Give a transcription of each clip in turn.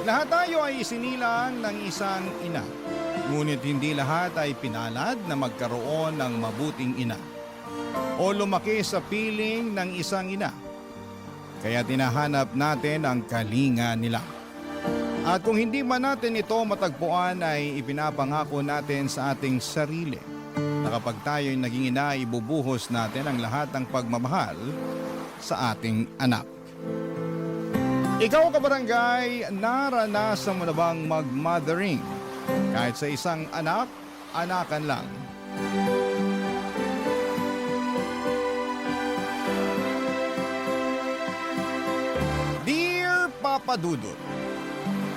Lahat tayo ay isinilang ng isang ina. Ngunit hindi lahat ay pinalad na magkaroon ng mabuting ina o lumaki sa piling ng isang ina. Kaya tinahanap natin ang kalinga nila. At kung hindi man natin ito matagpuan ay ipinapangako natin sa ating sarili na kapag tayo'y naging ina, ibubuhos natin ang lahat ng pagmamahal sa ating anak. Ikaw kabarangay, naranasan mo na bang mag-mothering? Kahit sa isang anak, anakan lang. Dear Papa Dudut,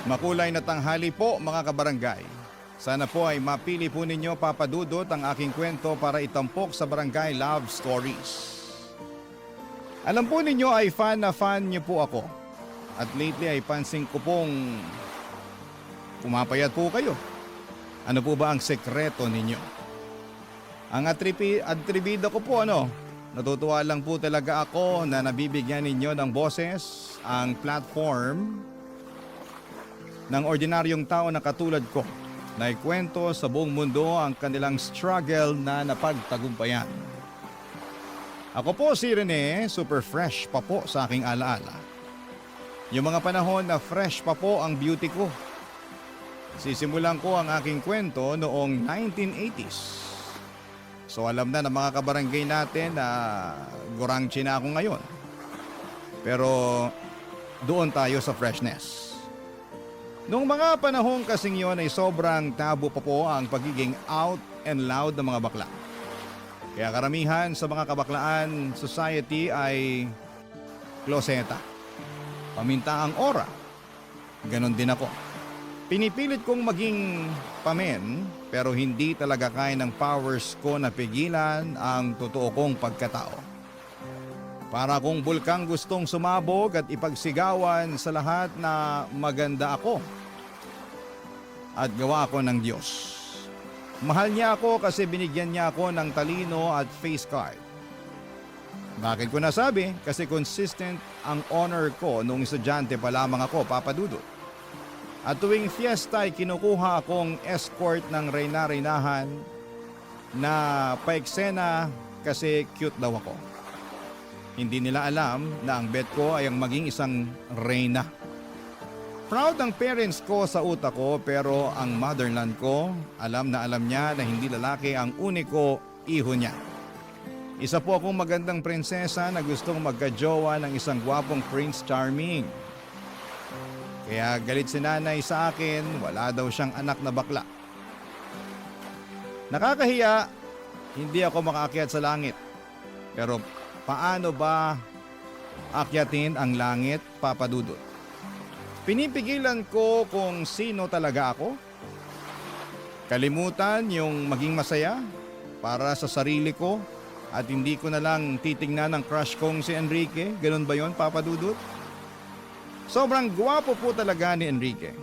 makulay na tanghali po mga kabarangay. Sana po ay mapili po ninyo Papa Dudut ang aking kwento para itampok sa Barangay Love Stories. Alam po ninyo ay fan na fan niyo po ako. At lately ay pansin ko pong pumapayat po kayo. Ano po ba ang sekreto ninyo? Ang atribida ko po natutuwa lang po talaga ako na nabibigyan ninyo ng boses ang platform ng ordinaryong tao na katulad ko na ikwento sa buong mundo ang kanilang struggle na napagtagumpayan. Ako po si Rene, super fresh pa po sa aking alaala. Yung mga panahon na fresh pa po ang beauty ko. Sisimulan ko ang aking kwento noong 1980s. So alam na ng mga kabarangay natin na gurangchi na ako ngayon. Pero doon tayo sa freshness. Noong mga panahon kasing yon ay sobrang tabu pa po ang pagiging out and loud ng mga bakla. Kaya karamihan sa mga kabaklaan society ay kloseta. Paminta ang ora. Ganon din ako. Pinipilit kong maging pamen pero hindi talaga kaya ng powers ko na pigilan ang totoo kong pagkatao. Para kung bulkang gustong sumabog at ipagsigawan sa lahat na maganda ako at gawa ko ng Diyos. Mahal niya ako kasi binigyan niya ako ng talino at face card. Bakit ko nasabi? Kasi consistent ang honor ko nung estudyante pa lamang ako, Papa Dudut. At tuwing fiesta ay kinukuha akong escort ng reyna-reynahan na paeksena kasi cute daw ako. Hindi nila alam na ang bet ko ay ang maging isang reyna. Proud ang parents ko sa utak ko pero ang motherland ko alam na alam niya na hindi lalaki ang uniko iho niya. Isa po akong magandang prinsesa na gustong magkajowa ng isang gwapong Prince Charming. Kaya galit si nanay sa akin, wala daw siyang anak na bakla. Nakakahiya, hindi ako makaakyat sa langit. Pero paano ba akyatin ang langit, Papa Dudut? Pinipigilan ko kung sino talaga ako. Kalimutan yung maging masaya para sa sarili ko. At hindi ko na lang titingnan ng crush kong si Enrique. Ganun ba yon, Papa Dudut? Sobrang gwapo po talaga ni Enrique.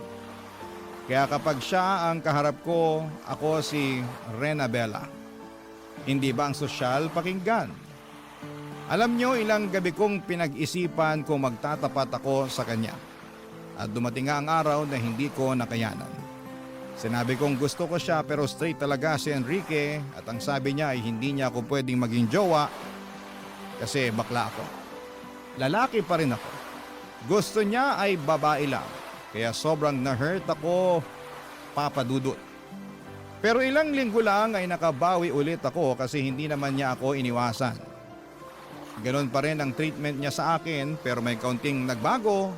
Kaya kapag siya ang kaharap ko, ako si Rena Bella. Hindi ba ang sosyal pakinggan? Alam nyo, ilang gabi kong pinag-isipan kung magtatapat ako sa kanya. At dumating nga ang araw na hindi ko nakayanan. Sinabi kong gusto ko siya pero straight talaga si Enrique at ang sabi niya ay hindi niya ako pwedeng maging jowa kasi bakla ako. Lalaki pa rin ako. Gusto niya ay babae lang kaya sobrang na-hurt ako, Papa Dudut. Pero ilang linggo lang ay nakabawi ulit ako kasi hindi naman niya ako iniwasan. Ganon pa rin ang treatment niya sa akin pero may kaunting nagbago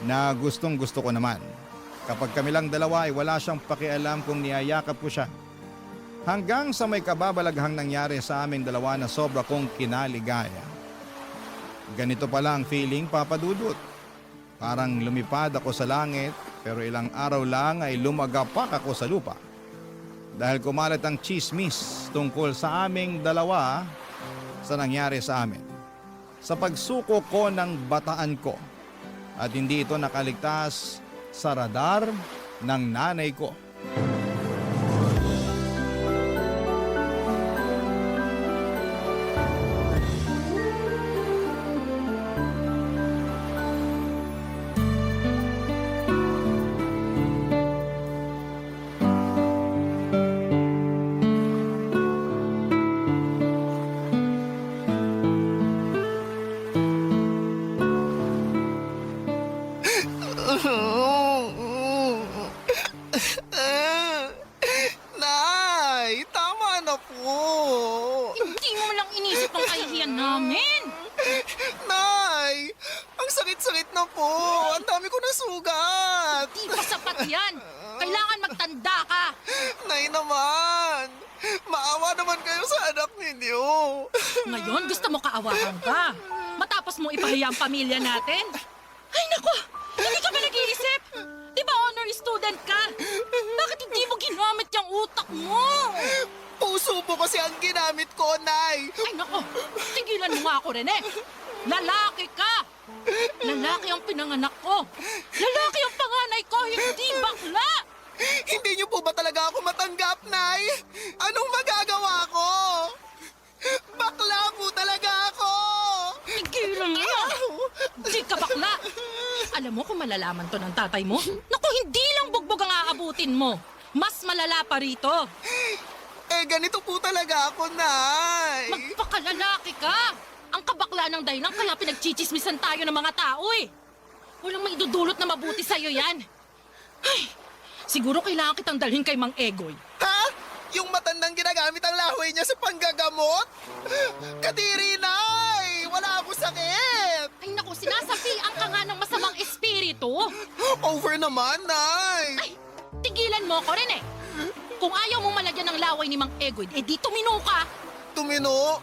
na gustong gusto ko naman. Kapag kami lang dalawa ay wala siyang pakialam kung niyayakap ko siya. Hanggang sa may kababalaghang nangyari sa aming dalawa na sobra kong kinaligaya. Ganito pala ang feeling, Papa Dudut. Parang lumipad ako sa langit pero ilang araw lang ay lumagapak ako sa lupa. Dahil kumalat ang chismis tungkol sa aming dalawa sa nangyari sa amin. Sa pagsuko ko ng bataan ko at hindi ito nakaligtas sa radar ng nanay ko. Nay, tama na po. Hindi mo lang inisip ang kahihiyan namin. Nay, ang sakit-sakit na po. Ang dami ko na sugat. Di pa sapat yan. Kailangan magtanda ka. Nay naman, maawa naman kayo sa anak ninyo. Ngayon gusto mo kaawakan ka. Matapos mo ipahiya ang pamilya natin. Ay nako, hindi ka ba nag-iisip? Di ba honor student ka? Bakit hindi mo ginamit yung utak mo? Puso po kasi ang ginamit ko, Nay. Ay nako, tigilan mo nga ako, Rene. Lalaki ka! Lalaki ang pinanganak ko. Lalaki ang panganay ko, hindi bakla! Hindi niyo po ba talaga ako matanggap, Nay? Anong magagawa ko? Bakla po talaga ako! Tigilan mo! Di ka bakla! Alam mo kung malalaman to ng tatay mo? Naku, hindi lang bugbog ang aabutin mo. Mas malala pa rito. Eh, ganito po talaga ako, Nay. Magpakalalaki ka! Ang kabakla ng dahilan kaya pinagchichismisan tayo ng mga tao eh. Walang maidudulot na mabuti sa'yo yan. Ay, siguro kailangan kitang dalhin kay Mang Egoy. Ha? Yung matandang ginagamit ang lahoy niya sa panggagamot? Kadiri, Nay! Wala akong sakit! Ay naku, sinasapian ka nga ng masamang espiritu. Over naman, Nay! Ay, tigilan mo ko rin eh. Kung ayaw mong malagyan ng laway ni Mang Egoy, eh di tumino ka. Tumino?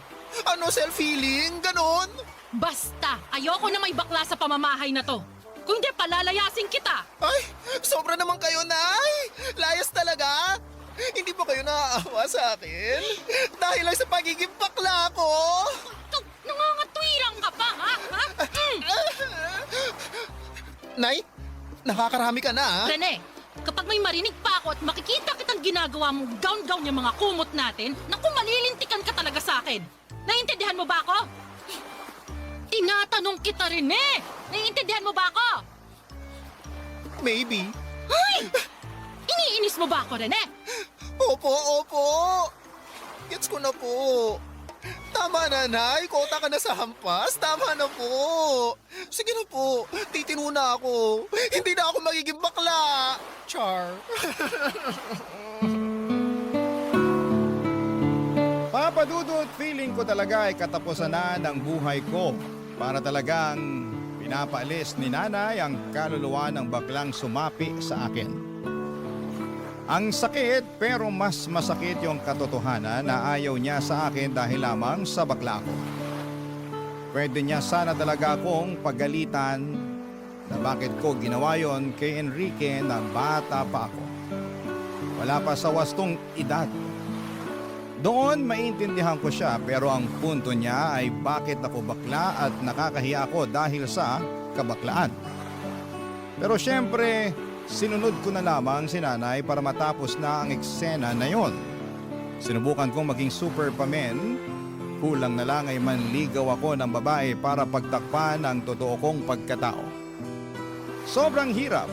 Ano, self-healing? Ganon? Basta, ayoko na may bakla sa pamamahay na to. Kung hindi, palalayasin kita. Ay, sobra naman kayo, Nay! Layas talaga! Hindi po kayo naaawa sa akin? Dahil lang sa pagiging bakla ko! Ikaw, nangangatwirang ka pa, ha? Nay, nakakarami ka na, ha? Rene, kapag may marinig pa ako at makikita kitang ginagawa mong gown-gown yung mga kumot natin, naku, malilintikan ka talaga sa akin. Naiintindihan mo ba ako? Tinatanong kita, Rene! Naiintindihan mo ba ako? Maybe. Ay! Iniinis mo ba ako, Rene? Opo, opo. Gets ko na po. Tama na, Nay. Kota ka na sa hampas. Tama na po. Sige na po. Titino na ako. Hindi na ako magiging bakla. Char. Papa Dudut, feeling ko talaga ay katapusan na ng buhay ko para talagang pinapaalis ni nanay ang kaluluwa ng baklang sumapi sa akin. Ang sakit pero mas masakit yung katotohanan na ayaw niya sa akin dahil lamang sa bakla ko. Pwede niya sana talaga akong pagalitan na bakit ko ginawa yon kay Enrique na bata pa ako. Wala pa sa wastong edad. Doon maintindihan ko siya pero ang punto niya ay bakit ako bakla at nakakahiya ako dahil sa kabaklaan. Pero syempre, sinunod ko na lamang si nanay para matapos na ang eksena na yon. Sinubukan kong maging super pamen, kulang na lang ay manligaw ako ng babae para pagtakpan ang totoo kong pagkatao. Sobrang hirap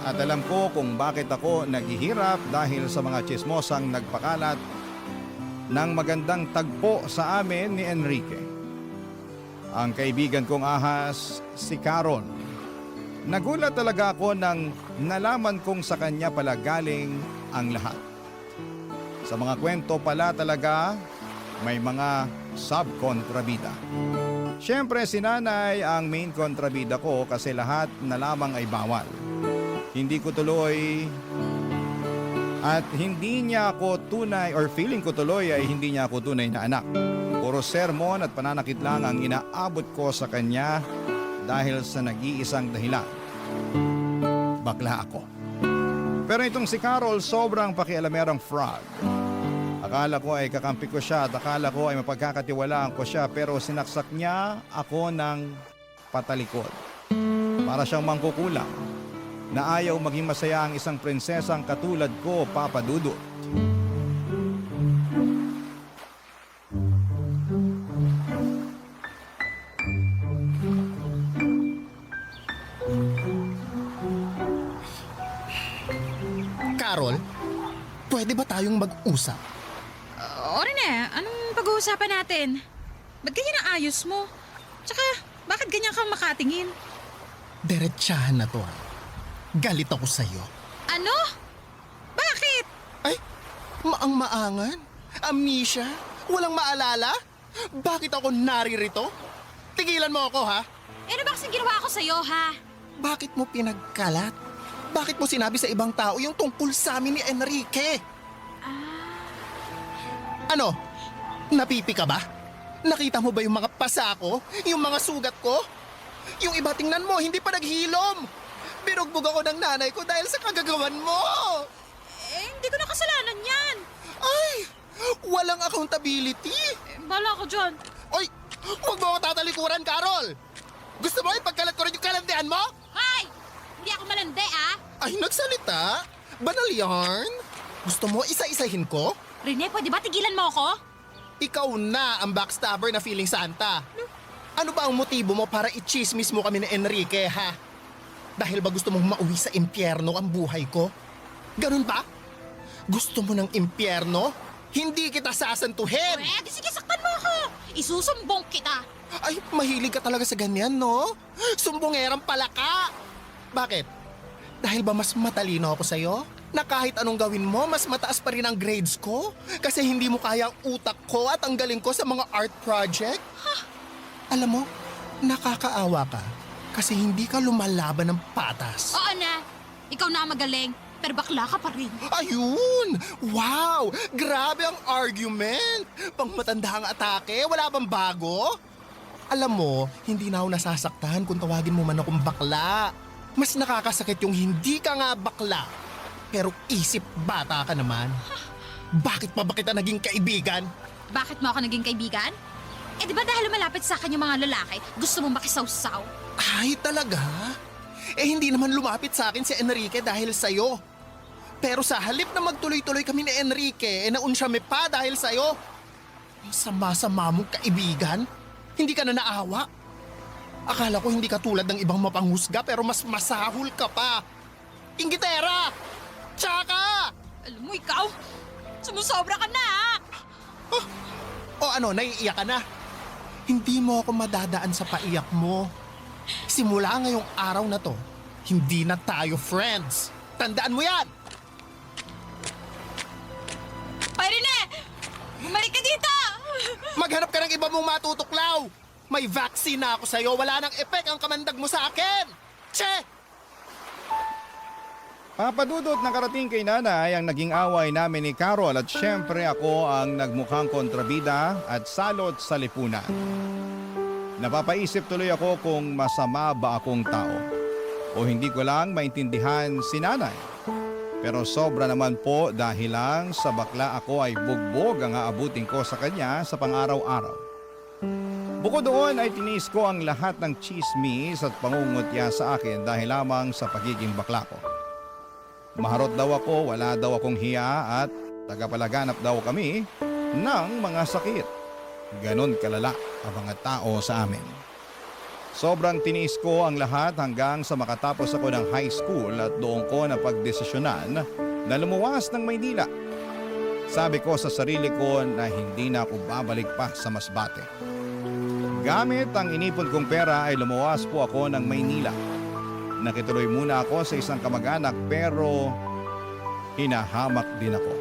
at alam ko kung bakit ako naghihirap dahil sa mga tsismosang nagpakalat ng magandang tagpo sa amin ni Enrique. Ang kaibigan kong ahas, si Carol. Nagulat talaga ako nang nalaman kong sa kanya pala galing ang lahat. Sa mga kwento pala talaga, may mga sub-kontrabida. Siyempre si nanay ang main kontrabida ko kasi lahat na lamang ay bawal. Hindi ko tuloy at hindi niya ako tunay or feeling ko tuloy ay hindi niya ako tunay na anak. Puro sermon at pananakit lang ang inaabot ko sa kanya dahil sa nag-iisang dahilan. Bakla ako. Pero itong si Carol sobrang pakialamerang fraud. Akala ko ay kakampi ko siya at akala ko ay mapagkakatiwalaan ko siya pero sinaksak niya ako ng patalikod. Para siyang mangkukulang na ayaw maging masaya ang isang prinsesang katulad ko, Papa Dudut. Carol, pwede ba tayong mag-usap? O Rene, anong pag-uusapan natin? Ba't ganyan ang ayos mo? Tsaka, bakit ganyan kang makatingin? Diretsahan na to ha. Galit ako sa'yo. Ano? Bakit? Ay, maang-maangan? Amnesia? Walang maalala? Bakit ako naririto? Tigilan mo ako ha? Ano ba kasing ginawa ko sa'yo, ha? Bakit mo pinagkalat? Bakit mo sinabi sa ibang tao yung tungkol sa amin ni Enrique? Ano? Napipi ka ba? Nakita mo ba yung mga pasa ko? Yung mga sugat ko? Yung iba tingnan mo, hindi pa naghilom. Binugbog ako ng nanay ko dahil sa kagagawan mo. Hindi ko na kasalanan yan. Ay, walang accountability. Bala ko dyan. Oy, huwag mo ako tatalikuran, Carol. Gusto mo ipagkalat ko rin yung kalandian mo? Hoy! Hindi ako malandi, ah. Ay, nagsalita? Banal yarn? Gusto mo isa-isahin ko? Rene, pwede ba tigilan mo ako? Ikaw na ang backstabber na feeling Santa. Ano ba ang motibo mo para i-chismis mo kami ni Enrique, ha? Dahil ba gusto mong mauwi sa impyerno ang buhay ko? Ganun ba? Gusto mo ng impyerno? Hindi kita sasantuhin! Pwede, sige, saktan mo ako. Isusumbong kita. Ay, mahilig ka talaga sa ganyan, no? Sumbongerang pala ka! Bakit? Dahil ba mas matalino ako sa'yo? Na kahit anong gawin mo, mas mataas pa rin ang grades ko? Kasi hindi mo kaya ang utak ko at ang galing ko sa mga art project? Alam mo, nakakaawa ka kasi hindi ka lumalaban ng patas. Oo na. Ikaw na ang magaling. Pero bakla ka pa rin. Ayun! Wow! Grabe ang argument! Pang matanda ang atake, wala bang bago? Alam mo, hindi na ako nasasaktan kung tawagin mo man akong bakla. Mas nakakasakit yung hindi ka nga bakla. Pero isip bata ka naman. Bakit pa ba kita naging kaibigan? Bakit mo ako naging kaibigan? Eh di ba dahil lumalapit sa akin yung mga lalaki, gusto mong makisawsaw? Ay, talaga? Eh hindi naman lumapit sa akin si Enrique dahil sa'yo. Pero sa halip na magtuloy-tuloy kami ni Enrique, naunsyame pa dahil sa'yo. Ang sama-sama mong kaibigan. Hindi ka na naawa. Akala ko hindi ka tulad ng ibang mapanghusga pero mas masahol ka pa. Inggitera! Tsaka! Alam mo ikaw, sumusobra ka na, ha? O ano, naiiyak ka na? Hindi mo ako madadaan sa paiyak mo. Simula ngayong araw na to, hindi na tayo friends. Tandaan mo yan! Pwede na! Bumalik ka dito! Maghanap ka ng iba mong matutuklaw! May vaccine na ako sa'yo, wala nang epek ang kamandag mo sa akin! Che! Papadudot na karating kay nanay ang naging away namin ni Carol at syempre ako ang nagmukhang kontrabida at salot sa lipunan. Napapaisip tuloy ako kung masama ba akong tao o hindi ko lang maintindihan si nanay. Pero sobra naman po dahil lang sa bakla ako ay bugbog ang aabutin ko sa kanya sa pang-araw-araw. Bukod doon ay tiniis ko ang lahat ng chismis at pangungutya sa akin dahil lamang sa pagiging bakla ko. Maharot daw ako, wala daw akong hiya at tagapalaganap daw kami ng mga sakit. Ganon kalala ang mga tao sa amin. Sobrang tiniis ko ang lahat hanggang sa makatapos ako ng high school at doon ko na pagdesisyonan na lumuwas ng Maynila. Sabi ko sa sarili ko na hindi na ako babalik pa sa Masbate. Gamit ang inipon kong pera ay lumuwas po ako ng Maynila. Nakituloy muna ako sa isang kamag-anak pero hinahamak din ako.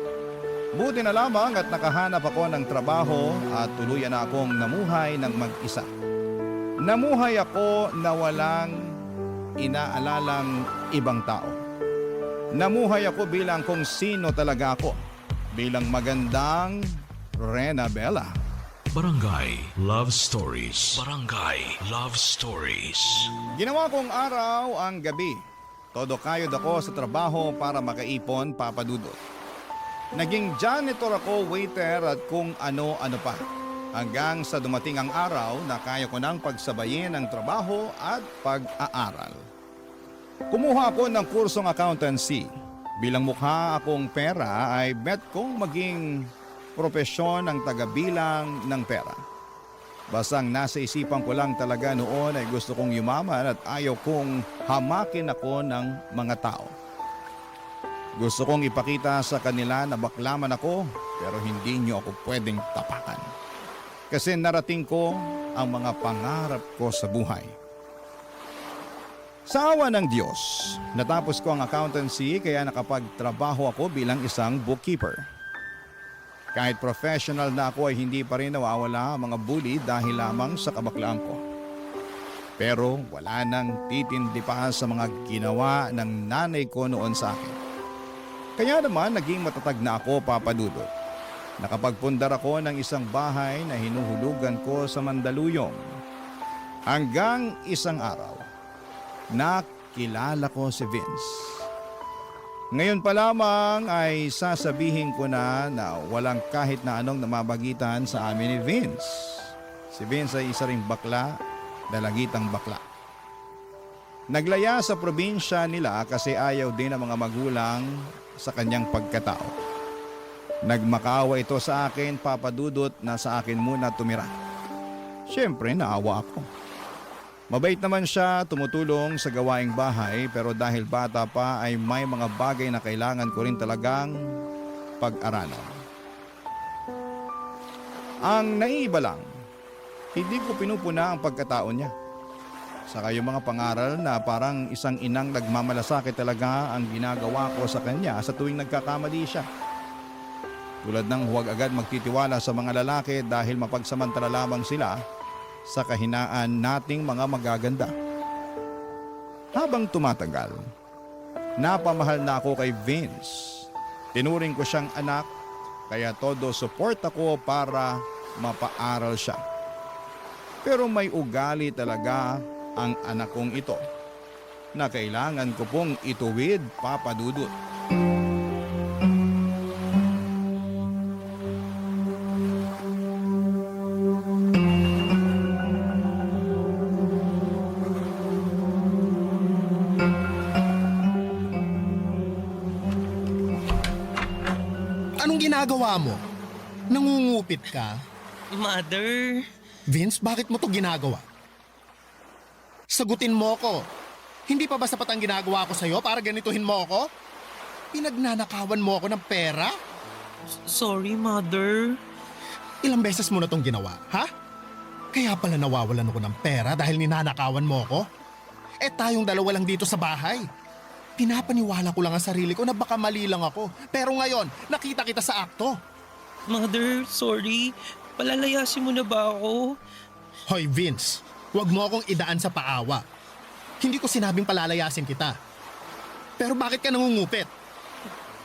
Buti na lamang at nakahanap ako ng trabaho at tuluyan na akong namuhay ng mag-isa. Namuhay ako na walang inaalalang ibang tao. Namuhay ako bilang kung sino talaga ako. Bilang magandang Rena Bella. Barangay Love Stories. Barangay Love Stories. Ginawa kong araw ang gabi. Todo kayod ako sa trabaho para makaipon, papadudot. Naging janitor ako, waiter at kung ano-ano pa. Hanggang sa dumating ang araw na kaya ko nang pagsabayin ang trabaho at pag-aaral. Kumuha ako ng kursong accountancy. Bilang mukha akong pera ay bet kong maging propesyon ang tagabilang ng pera. Basang nasa isipan ko lang talaga noon ay gusto kong yumaman at ayaw kong hamakin ako ng mga tao. Gusto kong ipakita sa kanila na baklaman ako pero hindi niyo ako pwedeng tapakan. Kasi narating ko ang mga pangarap ko sa buhay. Sa awa ng Diyos, natapos ko ang accountancy kaya nakapagtrabaho ako bilang isang bookkeeper. Kahit professional na ako ay hindi pa rin nawawala ang mga bully dahil lamang sa kabaklaan ko. Pero wala nang titindi pa sa mga ginawa ng nanay ko noon sa akin. Kaya naman naging matatag na ako, Papa Dudut. Nakapagpundar ako ng isang bahay na hinuhulugan ko sa Mandaluyong. Hanggang isang araw, nakilala ko si Vince. Ngayon pa lamang ay sasabihin ko na walang kahit na anong namabagitan sa amin ni Vince. Si Vince ay isa ring bakla, dalagitang bakla. Naglaya sa probinsya nila kasi ayaw din ng mga magulang sa kanyang pagkatao. Nagmakaawa ito sa akin, Papa Dudut, na sa akin muna tumira. Siyempre, naawa ako. Mabait naman siya, tumutulong sa gawaing bahay, pero dahil bata pa ay may mga bagay na kailangan ko rin talagang pag-aralan. Ang naiiba lang, hindi ko pinupuna ang pagkatao niya. Saka yung mga pangaral na parang isang inang nagmamalasakit talaga ang ginagawa ko sa kanya sa tuwing nagkakamali siya. Tulad ng huwag agad magtitiwala sa mga lalaki dahil mapagsamantala lamang sila sa kahinaan nating mga magaganda. Habang tumatagal, napamahal na ako kay Vince. Tinuring ko siyang anak, kaya todo support ako para mapaaral siya. Pero may ugali talaga ang anak kong ito na kailangan ko pong ituwid, Papa Dudut. Anong ginagawa mo? Nangungupit ka? Mother, Vince, bakit mo to ginagawa? Sagutin mo ko. Hindi pa ba sapat ang ginagawa ko sa'yo para ganituhin mo ako? Pinagnanakawan mo ako ng pera? sorry mother. Ilang beses mo na tong ginawa, ha? Kaya pala nawawalan ako ng pera dahil ninanakawan mo ako? Eh tayong dalawa lang dito sa bahay. Pinapaniwala ko lang ang sarili ko na baka mali lang ako. Pero ngayon, nakita kita sa akto. Mother, sorry. Palalayasin mo na ba ako? Hoy Vince, huwag mo akong idaan sa paawa. Hindi ko sinabing palalayasin kita. Pero bakit ka nangungupit?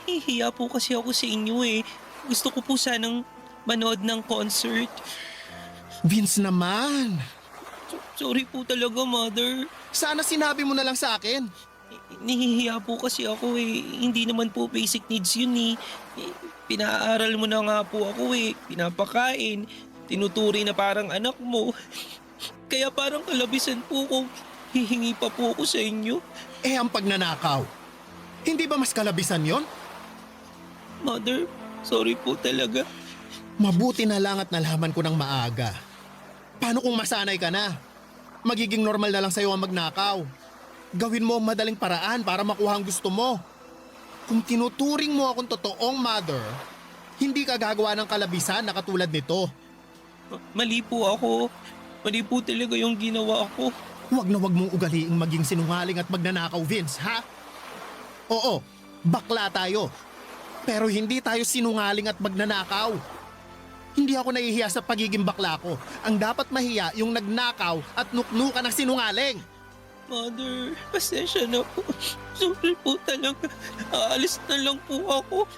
Hihiya po kasi ako sa inyo eh. Gusto ko po sanang manood ng concert. Vince naman. Sorry po talaga, mother. Sana sinabi mo na lang sa akin. Nahihiya po kasi ako eh. Hindi naman po basic needs yun eh. Pinaaral mo na nga po ako eh. Pinapakain. Tinuturi na parang anak mo. Kaya parang kalabisan po kung hihingi pa po ako sa inyo. Eh ang pagnanakaw. Hindi ba mas kalabisan yon? Mother, sorry po talaga. Mabuti na lang at nalaman ko ng maaga. Paano kung masanay ka na? Magiging normal na lang sa'yo ang magnakaw. Gawin mo ang madaling paraan para makuha ang gusto mo. Kung tinuturing mo akong totoong mother, hindi ka gagawa ng kalabisan na katulad nito. Mali po ako. Mali po talaga yung ginawa ko. Huwag na huwag mong ugaliing maging sinungaling at magnanakaw, Vince, ha? Oo, bakla tayo. Pero hindi tayo sinungaling at magnanakaw. Hindi ako nahihiya sa pagiging bakla ko. Ang dapat mahiya yung nagnakaw at nuknukan ng sinungaling. Mother, pasensya na po. Sorry po talaga. Aalis na lang po ako.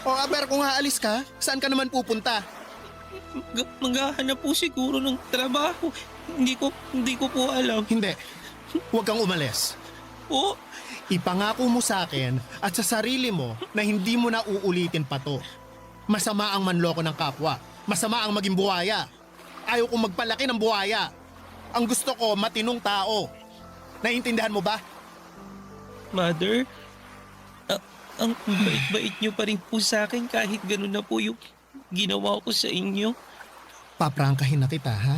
O aber, kung aalis ka, saan ka naman pupunta? Maghahanap po siguro ng trabaho. Hindi ko po alam. Hindi, huwag kang umalis. Po, Ipangako mo sa akin at sa sarili mo na hindi mo na uulitin pa to. Masama ang manloko ng kapwa. Masama ang maging buhaya. Ayaw kong magpalaki ng buhaya. Ang gusto ko, matinong tao. Naiintindihan mo ba? Mother, ang bait-bait niyo pa rin po sa akin kahit ganun na po yung ginawa ko sa inyo. Paprangkahin na kita, ha?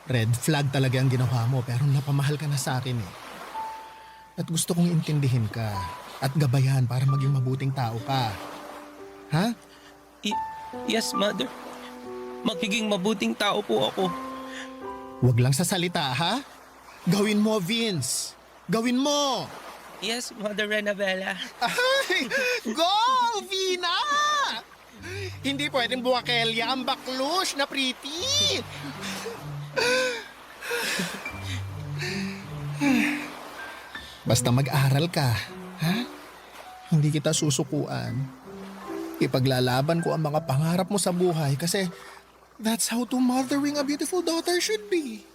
Red flag talaga ang ginawa mo pero napamahal ka na sa akin eh. At gusto kong intindihin ka at gabayan para maging mabuting tao ka. Ha? Yes, Mother. Magiging mabuting tao po ako. Huwag lang sa salita, ha? Gawin mo, Vince. Gawin mo! Yes, Mother Renabella. Ay! Go, Vina! Hindi pwedeng buwakelya ang baklush na pretty! Basta mag-aral ka, ha? Hindi kita susukuan. Ipaglalaban ko ang mga pangarap mo sa buhay kasi that's how to mothering a beautiful daughter should be.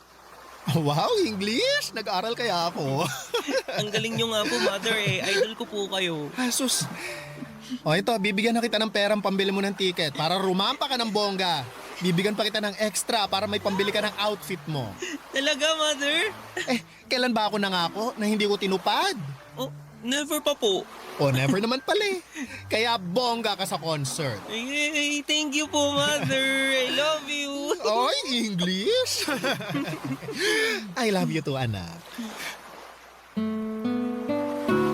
Wow, English? Nag-aral kaya ako? Ang galing nyo nga po, Mother eh. Idol ko po kayo. Asus. O ito, bibigyan na kita ng perang pambili mo ng ticket para rumampa ka ng bongga. Bibigyan pa kita ng extra para may pambili ka ng outfit mo. Talaga, Mother? Kailan ba ako nangako na hindi ko tinupad? Oh, never pa po. O never naman pala eh. Kaya bongga ka sa concert. Yay, thank you po, Mother. I love you. Oy, English? I love you too, anak.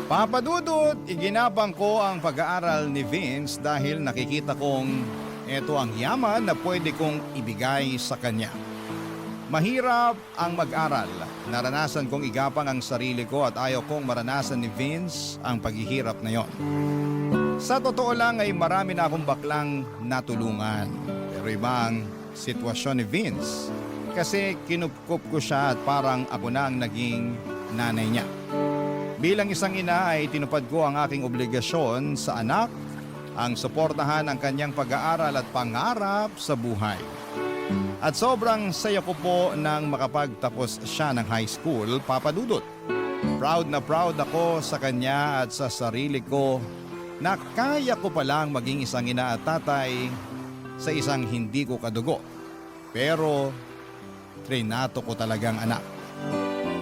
Papa Dudut, iginapang ko ang pag-aaral ni Vince dahil nakikita kong ito ang yaman na pwede kong ibigay sa kanya. Mahirap ang mag-aral. Naranasan kong igapang ang sarili ko at ayaw kong maranasan ni Vince ang paghihirap na yon. Sa totoo lang ay marami na akong baklang natulungan. Pero ibang sitwasyon ni Vince kasi kinupkup ko siya at parang ako na ang naging nanay niya. Bilang isang ina ay tinupad ko ang aking obligasyon sa anak, ang suportahan ang kanyang pag-aaral at pangarap sa buhay. At sobrang saya ko po nang makapagtapos siya ng high school, Papa Dudut. Proud na proud ako sa kanya at sa sarili ko na kaya ko palang maging isang ina at tatay sa isang hindi ko kadugo. Pero trinato ko talagang anak.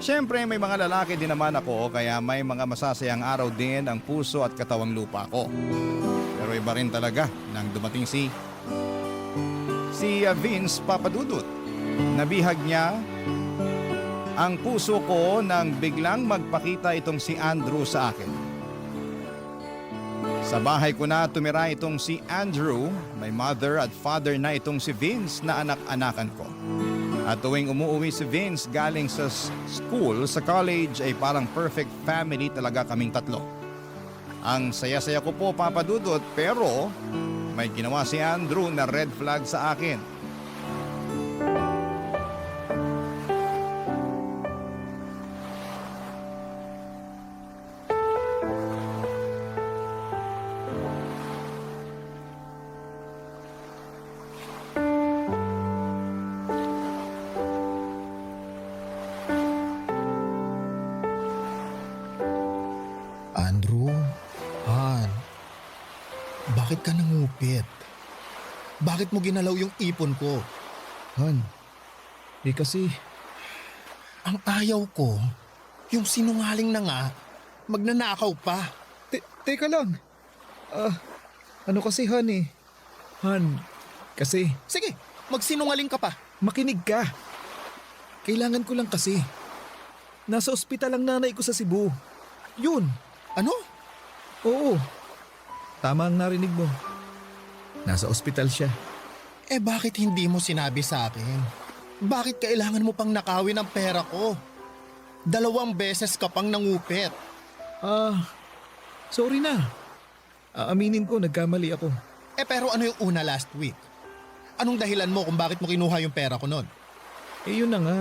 Siyempre may mga lalaki din naman ako kaya may mga masasayang araw din ang puso at katawang lupa ko. Pero iba rin talaga nang dumating si Vince, Papa Dudut. Nabihag niya ang puso ko nang biglang magpakita itong si Andrew sa akin. Sa bahay ko na tumira itong si Andrew, may mother at father na itong si Vince na anak-anakan ko. At tuwing umuwi si Vince galing sa school, sa college ay parang perfect family talaga kaming tatlo. Ang saya-saya ko po, Papa Dudut, pero may ginawa si Andrew na red flag sa akin. Andrew, Han, bakit ka nangupit? Bakit mo ginalaw yung ipon ko? Han, kasi Ang ayaw ko, yung sinungaling na nga, magnanakaw pa. teka lang. Ano kasi Han eh? Han, kasi Sige, magsinungaling ka pa. makinig ka. Kailangan ko lang kasi. Nasa ospital ang nanay ko sa Cebu. Yun. Ano? Oo. Tama ang narinig mo. Nasa ospital siya. Bakit hindi mo sinabi sa akin? Bakit kailangan mo pang nakawin ang pera ko? 2 beses ka pang nangupit. Sorry na. Aaminin ko, nagkamali ako. Pero ano yung una last week? Anong dahilan mo kung bakit mo kinuha yung pera ko nun? Yun na nga.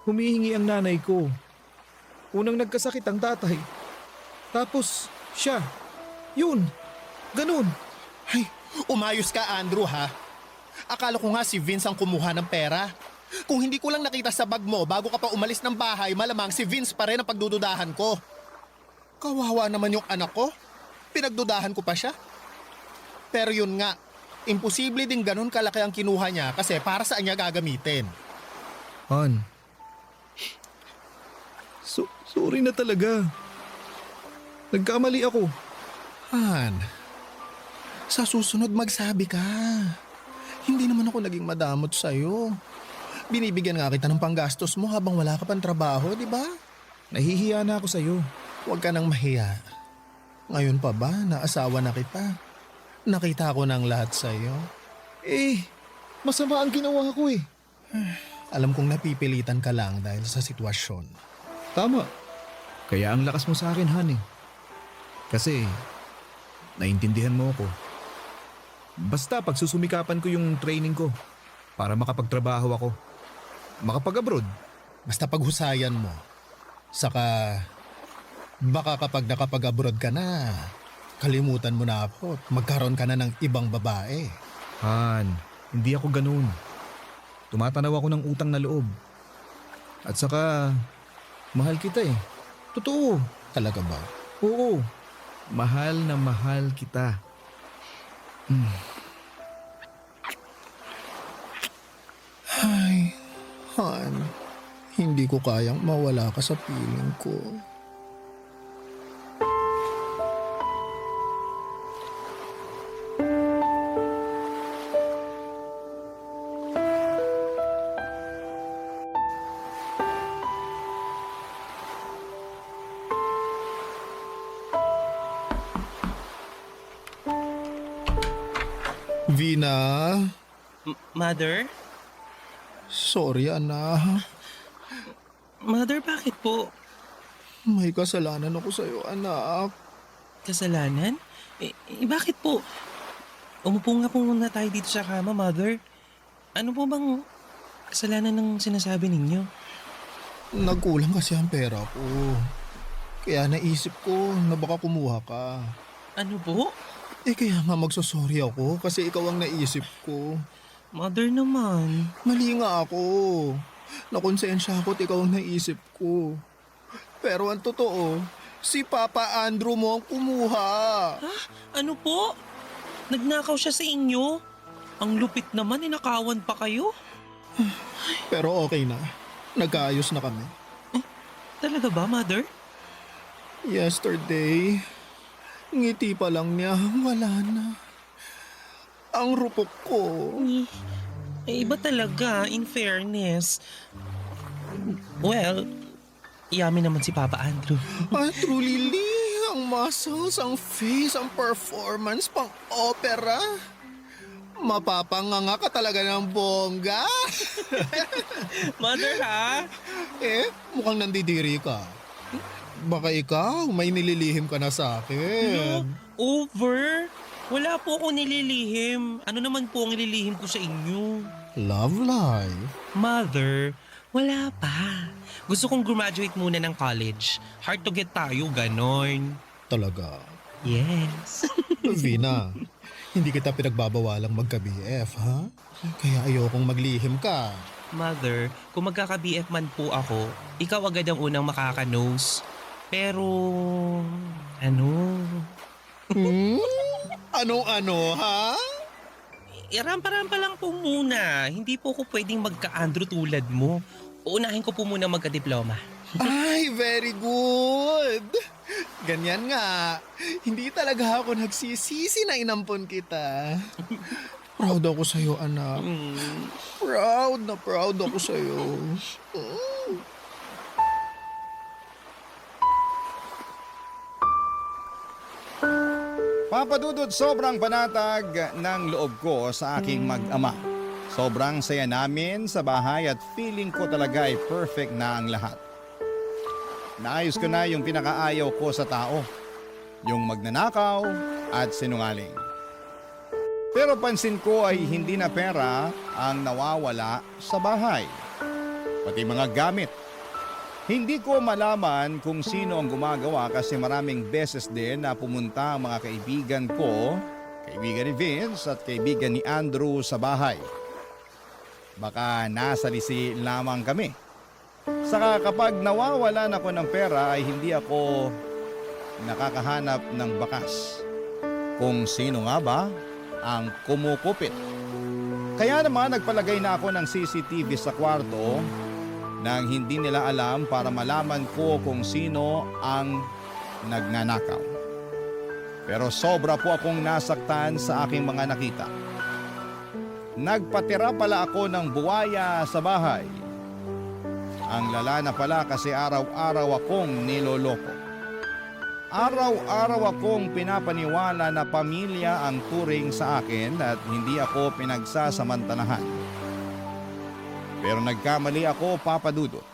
Humihingi ang nanay ko. Unang nagkasakit ang tatay. Tapos, siya. Yun. Ganun. Ay, umayos ka Andrew ha. Akala ko nga si Vince ang kumuha ng pera. Kung hindi ko lang nakita sa bag mo bago ka pa umalis ng bahay, malamang si Vince pa rin ang pagdududahan ko. Kawawa naman yung anak ko. Pinagdudahan ko pa siya. Pero yun nga, imposible din ganun kalaki ang kinuha niya kasi para saan niya gagamitin. Han. Sorry na talaga. Nagkamali ako. Han, sa susunod magsabi ka. Hindi naman ako naging madamot sa'yo. Binibigyan nga kita ng panggastos mo habang wala ka pang trabaho, di ba? Nahihiya na ako sa'yo. Huwag ka nang mahiya. Ngayon pa ba, naasawa na kita? Nakita ko ng lahat sa'yo. Masama ang ginawa ko eh. Alam kong napipilitan ka lang dahil sa sitwasyon. Tama. Kaya ang lakas mo sa akin, Han eh. Kasi, naintindihan mo ako. Basta pagsusumikapan ko yung training ko para makapagtrabaho ako. Makapag-abroad. Basta paghusayan mo. Saka, baka kapag nakapag-abroad ka na, kalimutan mo na ako at magkaroon ka na ng ibang babae. Han, hindi ako ganun. Tumatanaw ako ng utang na loob. At saka, mahal kita eh. Totoo. Talaga ba? Oo. Mahal na mahal kita. Ay, Han, hindi ko kayang mawala ka sa piling ko. Vina, Mother? sorry anak. Mother, bakit po? May kasalanan ako sa'yo anak. Kasalanan? Bakit po? Umupo nga po muna tayo dito sa kama, Mother. Ano po bang kasalanan ng sinasabi ninyo? Nagkulang kasi ang pera ko. Kaya naisip ko na baka kumuha ka. Ano po? Kaya nga magsosorry ako kasi ikaw ang naisip ko. Mother naman. Mali nga ako. Nakonsensya ako at ikaw ang naisip ko. Pero ang totoo, si Papa Andrew mo ang kumuha. Ano po? Nagnakaw siya sa inyo? Ang lupit naman, inakawan pa kayo? Pero okay na. Nagkaayos na kami. Talaga ba, Mother? Yesterday, ngiti pa lang niya, wala na. Ang rupok ko. Iba talaga, in fairness. Well, yummy naman si Papa Andrew. Truly, ang muscles, ang face, ang performance, pang opera. Mapapanganga ka talaga ng bongga. Mother, ha? Mukhang nandidiri ka. Baka ikaw, may nililihim ka na sa akin. Over? Wala po ako nililihim. Ano naman po ang nililihim ko sa inyo? Love life. Mother, wala pa. Gusto kong graduate muna ng college. Hard to get tayo, ganon. Talaga. Yes. Vina, hindi kita pinagbabawalang magka-BF, ha? Kaya ayokong maglihim ka. Mother, kung magkaka-BF man po ako, ikaw agad ang unang makaka-nose. Pero, ano? Ano-ano, ha? Rampa-rampa lang po muna. Hindi po ako pwedeng magka-Andrew tulad mo. Uunahin ko po muna magka-diploma. Ay, very good. Ganyan nga. Hindi talaga ako nagsisisi na inampon kita. Proud ako sa'yo, anak. Proud na proud ako sa'yo. Papadudod, sobrang panatag ng loob ko sa aking mag-ama. Sobrang saya namin sa bahay at feeling ko talaga ay perfect na ang lahat. Naayos ko na yung pinakaayaw ko sa tao, yung magnanakaw at sinungaling. Pero pansin ko ay hindi na pera ang nawawala sa bahay, pati mga gamit. Hindi ko malaman kung sino ang gumagawa kasi maraming beses din na pumunta ang mga kaibigan ko, kaibigan ni Vince at kaibigan ni Andrew sa bahay. Baka nasalisi lamang kami. Saka kapag nawawalan ako ng pera ay hindi ako nakakahanap ng bakas. Kung sino nga ba ang kumukupit. Kaya naman nagpalagay na ako ng CCTV sa kwarto nang hindi nila alam para malaman ko kung sino ang nagnanakaw. Pero sobra po akong nasaktan sa aking mga nakita. Nagpatira pala ako ng buwaya sa bahay. Ang lala na pala kasi araw-araw akong niloloko. Araw-araw akong pinapaniwala na pamilya ang turing sa akin at hindi ako pinagsasamantalahan. Pero nagkamali ako, Papa Dudut.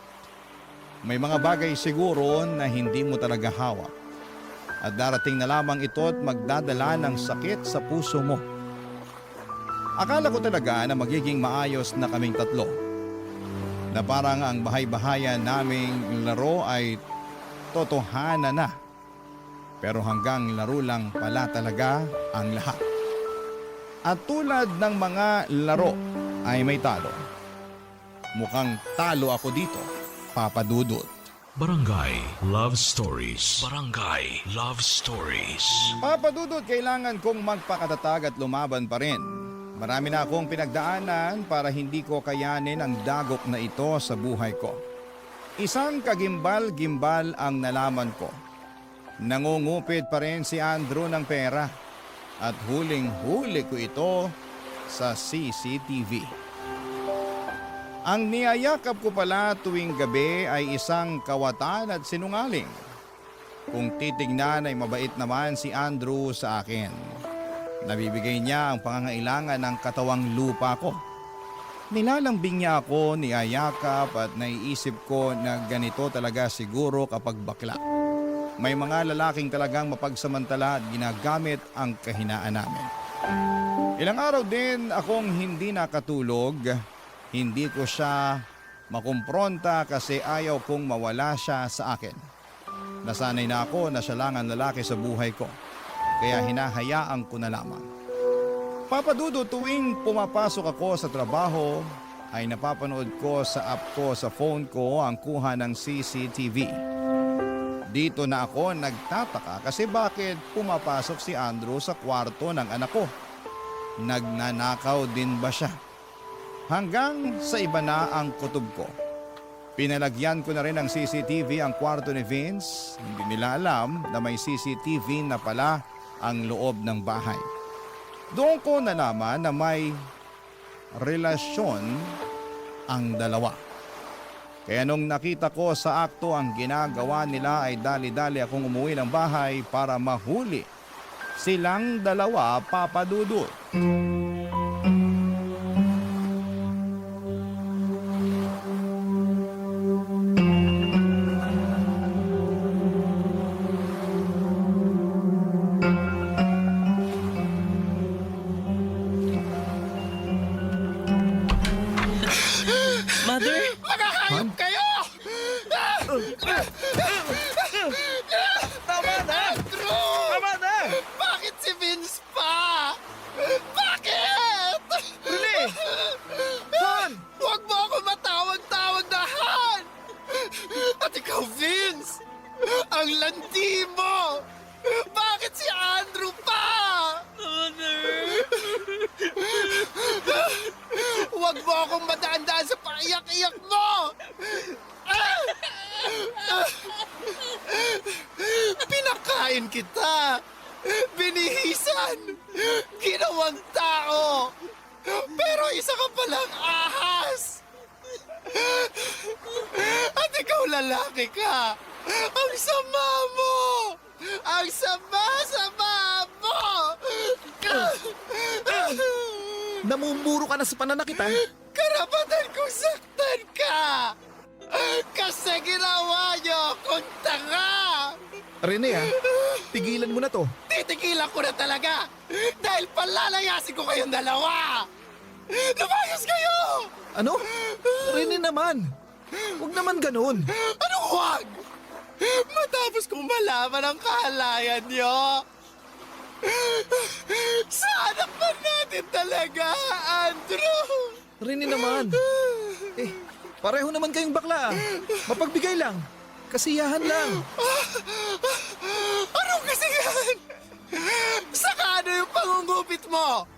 May mga bagay siguro na hindi mo talaga hawak. At darating na lamang ito at magdadala ng sakit sa puso mo. Akala ko talaga na magiging maayos na kaming tatlo. Na parang ang bahay-bahayan naming laro ay totohanan na. Pero hanggang laro lang pala talaga ang lahat. At tulad ng mga laro ay may talo. Mukhang talo ako dito, Papa Dudut. Barangay Love Stories. Barangay Love Stories. Papa Dudut, kailangan kong magpakatatag at lumaban pa rin. Marami na akong pinagdaanan para hindi ko kayanin ang dagok na ito sa buhay ko. Isang kagimbal-gimbal ang nalaman ko. Nangungupit pa rin si Andrew ng pera at huling-huli ko ito sa CCTV. Ang niyayakap ko pala tuwing gabi ay isang kawatan at sinungaling. Kung titignan ay mabait naman si Andrew sa akin. Nabibigay niya ang pangangailangan ng katawang lupa ko. Nilalambing niya ako, niyayakap at naiisip ko na ganito talaga siguro kapag bakla. May mga lalaking talagang mapagsamantala at ginagamit ang kahinaan namin. Ilang araw din akong hindi nakatulog. Hindi ko siya makumpronta kasi ayaw kong mawala siya sa akin. Nasanay na ako na siya lang ang lalaki sa buhay ko. Kaya hinahayaan ko na lamang. Papa Dudu, tuwing pumapasok ako sa trabaho ay napapanood ko sa app ko sa phone ko ang kuha ng CCTV. Dito na ako nagtataka kasi bakit pumapasok si Andrew sa kwarto ng anak ko. Nagnanakaw din ba siya? Hanggang sa iba na ang kutob ko. Pinalagyan ko na rin ng CCTV ang kwarto ni Vince. Hindi nila alam na may CCTV na pala ang loob ng bahay. Doon ko nalaman na may relasyon ang dalawa. Kaya nung nakita ko sa akto ang ginagawa nila ay dali-dali akong umuwi ng bahay para mahuli silang dalawa, Papa Dudut. Mother? Magkakayop kayo! Tama na! Andrew! Tama na! Bakit si Vince pa? Bakit? Rene! Han! Huwag mo ako matawag-tawag na Han! At ikaw, Vince! Ang landi mo! Bakit si Andrew pa? Huwag mo akong madaan-daan sa paiyak-iyak mo! Pinakain kita! Binihisan! Ginawang tao! Pero isa ka palang ahas! At ikaw lalaki ka! Ang sama mo! Ang sama-sama mo! Namumuro ka na sa pananakit, ha? Karapatan kong saktan ka! Kasi ginawa niyo akong tanga! Rene, ha? Tigilan mo na to. Titigilan ko na talaga! Dahil palalayasin ko kayong dalawa! Lumayas kayo! Ano? Rene naman. Huwag naman ganun. Anong huwag? Matapos kong malaman ang kahalayan niyo! Sa anak pa natin talaga, Andrew! Rene naman. Eh, pareho naman kayong bakla, ah. Mapagbigay lang. Kasiyahan lang. Anong kasiyahan? Saka ano yung pangungupit mo?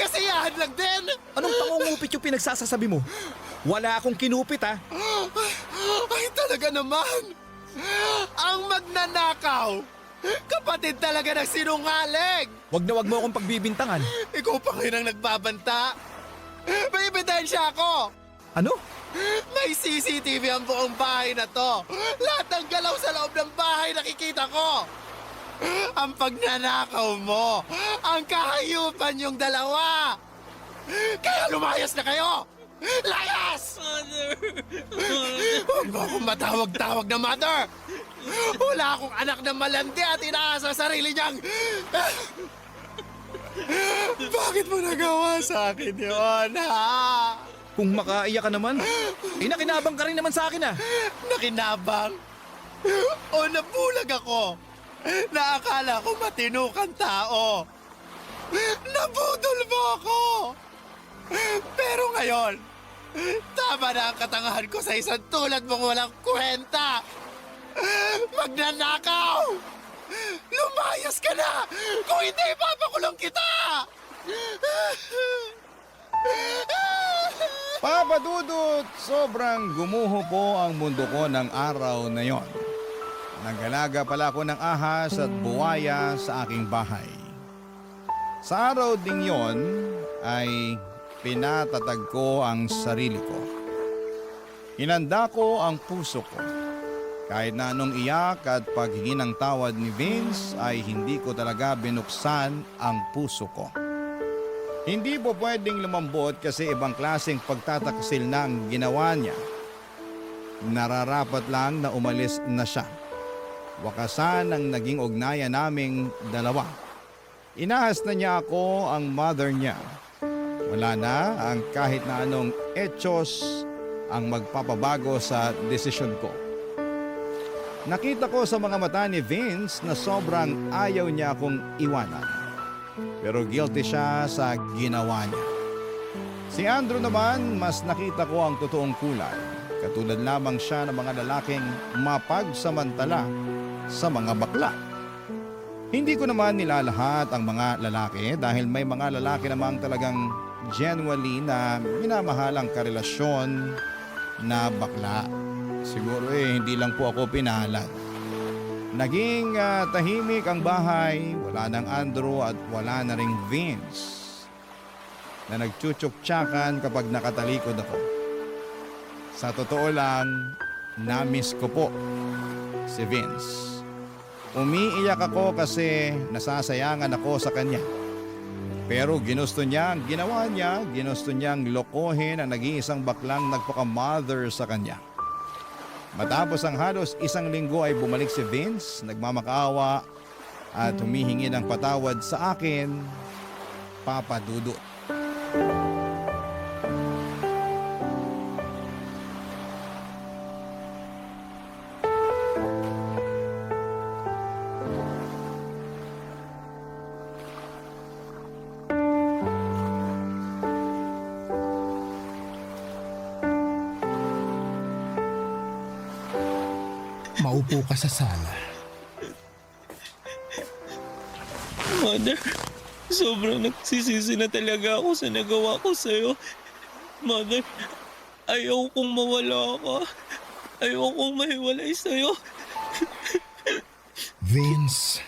Kasiyahan lang din? Anong pangungupit yung pinagsasasabi mo? Wala akong kinupit, ha? Ay talaga naman! Ang magnanakaw! Kapatid talaga ng sinungaling! Wag na wag mo akong pagbibintangan. Ikaw pa ngayon ang nagbabanta? May ebidensya ako! Ano? May CCTV ang buong bahay na to! Lahat ng galaw sa loob ng bahay nakikita ko! Ang pagnanakaw mo! Ang kahayupan yung dalawa! Kaya lumayas na kayo! Layas! Mother! Huwag mo akong matawag-tawag na mother! Wala akong anak na malandi at inaasa sa sarili niyang... Bakit mo nagawa sa akin yun, ha? Kung makaiyak ka naman, nakinabang ka rin naman sa akin ah. Nakinabang? O nabulag ako? Naakala ko matino kang tao. Nabudol mo ako. Pero ngayon, tama na ang katangahan ko sa isang tulad mong walang kwenta. Magnanakaw! Lumayas ka na! Kung hindi, papakulong kita! Papa Dudut, sobrang gumuho po ang mundo ko ng araw na yon. Nagalaga pala ako ng ahas at buwaya sa aking bahay. Sa araw ding yon ay pinatatag ko ang sarili ko. Inanda ko ang puso ko. Kahit na anong iyak at paghingi ng tawad ni Vince ay hindi ko talaga binuksan ang puso ko. Hindi po pwedeng lumambot kasi ibang klaseng pagtataksil na ang ginawa niya. Nararapat lang na umalis na siya. Wakasan ang naging ugnayan naming dalawa. Inahas na niya ako ang mother niya. Wala na ang kahit na anong etsyos ang magpapabago sa desisyon ko. Nakita ko sa mga mata ni Vince na sobrang ayaw niya akong iwanan. Pero guilty siya sa ginawa niya. Si Andrew naman, mas nakita ko ang totoong kulay. Katulad lamang siya ng mga lalaking mapagsamantala sa mga bakla. Hindi ko naman nilalahat ang mga lalaki dahil may mga lalaki namang talagang genuinely na minamahalang karelasyon na bakla. Siguro hindi lang po ako pinalad. Naging tahimik ang bahay, wala nang Andrew at wala na ring Vince na nagchuchuk-tsakan kapag nakatalikod ako. Sa totoo lang, na-miss ko po si Vince. Umiiyak ako kasi nasasayangan ako sa kanya. Pero ginusto niya ang ginawa niya, ginusto niyang lokohin ang nag-iisang baklang nagpaka-mother sa kanya. Matapos ang halos 1 linggo ay bumalik si Vince, nagmamakaawa at humihingi ng patawad sa akin, Papa Dudut. Maupo ka sa sala. Mother, sobrang nagsisisi na talaga ako sa nagawa ko sa'yo. Mother, ayaw kong mawala ka. Ayaw kong mahiwalay sa'yo. Vince,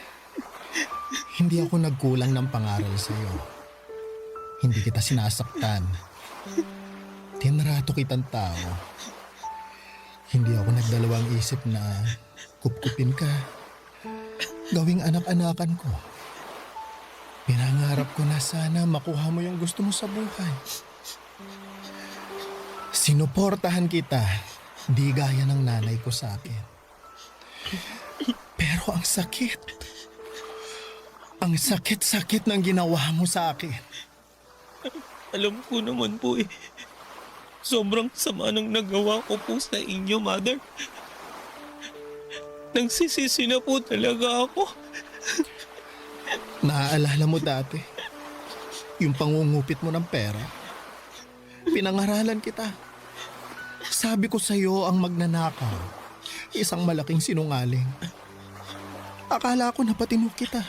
hindi ako nagkulang ng pangaral sa'yo. Hindi kita sinasaktan. Tinrato kitang tao. Hindi ako nagdalawang isip na kupkupin ka. Gawing anak-anakan ko. Pinangarap ko na sana makuha mo yung gusto mo sa buhay. Sinuportahan kita, di gaya ng nanay ko sa akin. Pero ang sakit. Ang sakit-sakit ng ginawa mo sa akin. Alam ko naman po eh. Sobrang sama ng nagawa ko po sa inyo, Mother. Nagsisisi na po talaga ako. Naaalala mo dati, yung pangungupit mo ng pera. Pinangaralan kita. Sabi ko sa'yo ang magnanakaw, isang malaking sinungaling. Akala ko napatino kita.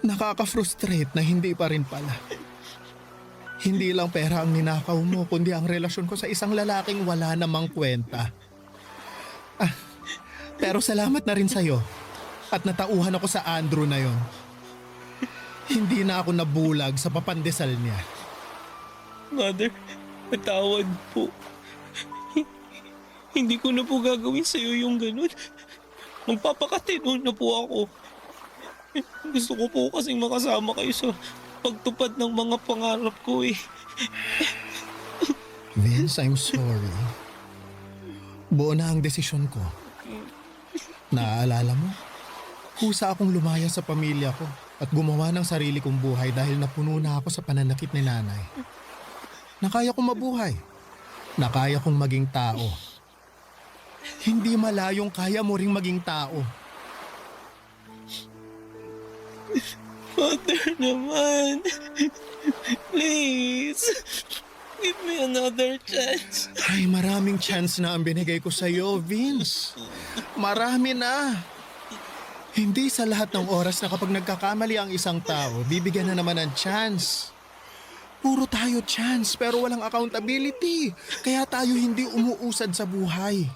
Nakaka-frustrate na hindi pa rin pala. Hindi lang pera ang ninakaw mo, kundi ang relasyon ko sa isang lalaking wala namang kwenta. Pero salamat na rin sa'yo at natauhan ako sa Andrew na yon. Hindi na ako nabulag sa papandesal niya. Mother, patawad po. Hindi ko na po gagawin sa'yo yung ganun. Magpapakatino na po ako. Gusto ko po kasing makasama kayo sa pagtupad ng mga pangarap ko eh. Vince, I'm sorry. Buo na ang desisyon ko. Naaalala mo? Kusa akong lumaya sa pamilya ko at gumawa ng sarili kong buhay dahil napuno na ako sa pananakit ni nanay. Nakaya kong mabuhay. Nakaya kong maging tao. Hindi malayong kaya mo ring maging tao. Father naman. Please. Give me another chance. Ay, maraming chance na ang binigay ko sa'yo, Vince. Marami na. Hindi sa lahat ng oras na kapag nagkakamali ang isang tao, bibigyan na naman ng chance. Puro tayo chance pero walang accountability. Kaya tayo hindi umuusad sa buhay.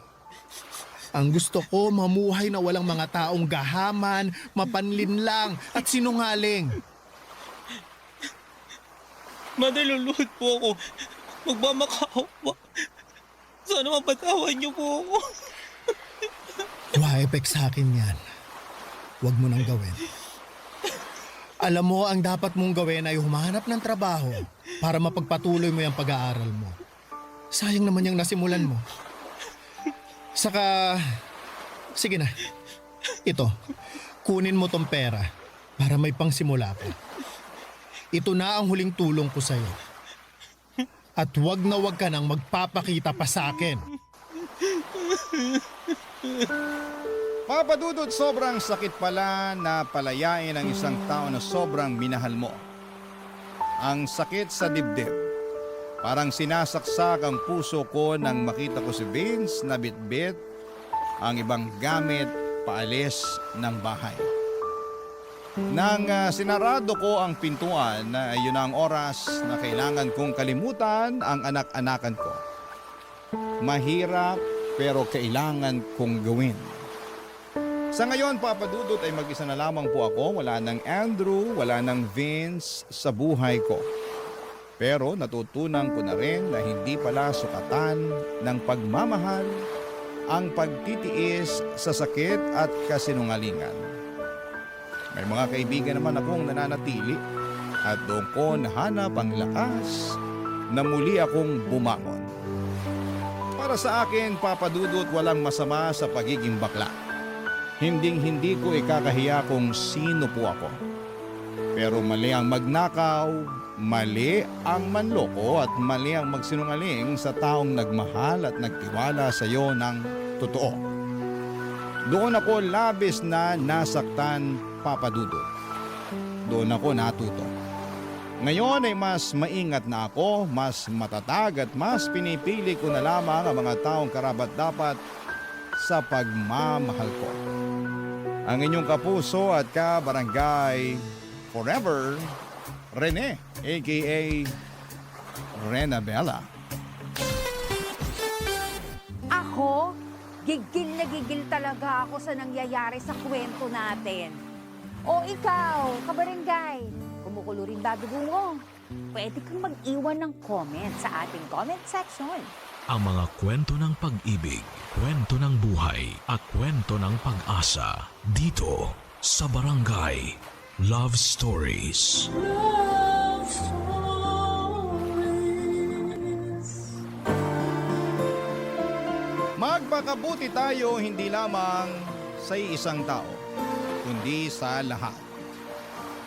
Ang gusto ko, mamuhay na walang mga taong gahaman, mapanlinlang at sinungaling. Mother, luluhod po ako. Magmamakaawa. Sana mapatawan niyo po ako. Epek sa akin yan. Huwag mo nang gawin. Alam mo, ang dapat mong gawin ay humanap ng trabaho para mapagpatuloy mo yung pag-aaral mo. Sayang naman yung nasimulan mo. Saka, sige na. Ito, kunin mo tong pera para may pangsimula ka. Ito na ang huling tulong ko sa'yo. At wag na wag ka nang magpapakita pa sa akin. Papa Dudut, sobrang sakit pala na palayain ang isang tao na sobrang minahal mo. Ang sakit sa dibdib. Parang sinasaksak ang puso ko nang makita ko si Vince na bitbit ang ibang gamit paalis ng bahay. Nang sinarado ko ang pintuan na yun ang oras na kailangan kong kalimutan ang anak-anakan ko. Mahirap pero kailangan kong gawin. Sa ngayon, Papa Dudut, ay mag-isa na lamang po ako. Wala nang Andrew, wala nang Vince sa buhay ko. Pero natutunan ko na rin na hindi pala sukatan ng pagmamahal ang pagtitiis sa sakit at kasinungalingan. May mga kaibigan naman akong nananatili at doon ko nahanap ang lakas na muli akong bumangon. Para sa akin, Papa Dudut, walang masama sa pagiging bakla. Hinding-hindi ko ikakahiya kung sino po ako. Pero mali ang magnakaw, mali ang manloko at mali ang magsinungaling sa taong nagmahal at nagtiwala sa iyo ng totoo. Doon ako labis na nasaktan, Papa Dudut. Doon ako natuto. Ngayon ay mas maingat na ako, mas matatag at mas pinipili ko na lamang ang mga taong karapat-dapat sa pagmamahal ko. Ang inyong kapuso at kabarangay forever, Rene, a.k.a. Rena Bella. Ako, gigil na gigil talaga ako sa nangyayari sa kwento natin. O ikaw, kabarangay, kumukulo rin ba dugo mo? Pwede kang mag-iwan ng comment sa ating comment section. Ang mga kwento ng pag-ibig, kwento ng buhay at kwento ng pag-asa dito sa Barangay Love Stories. Love Stories. Magpakabuti tayo hindi lamang sa isang tao, kundi sa lahat.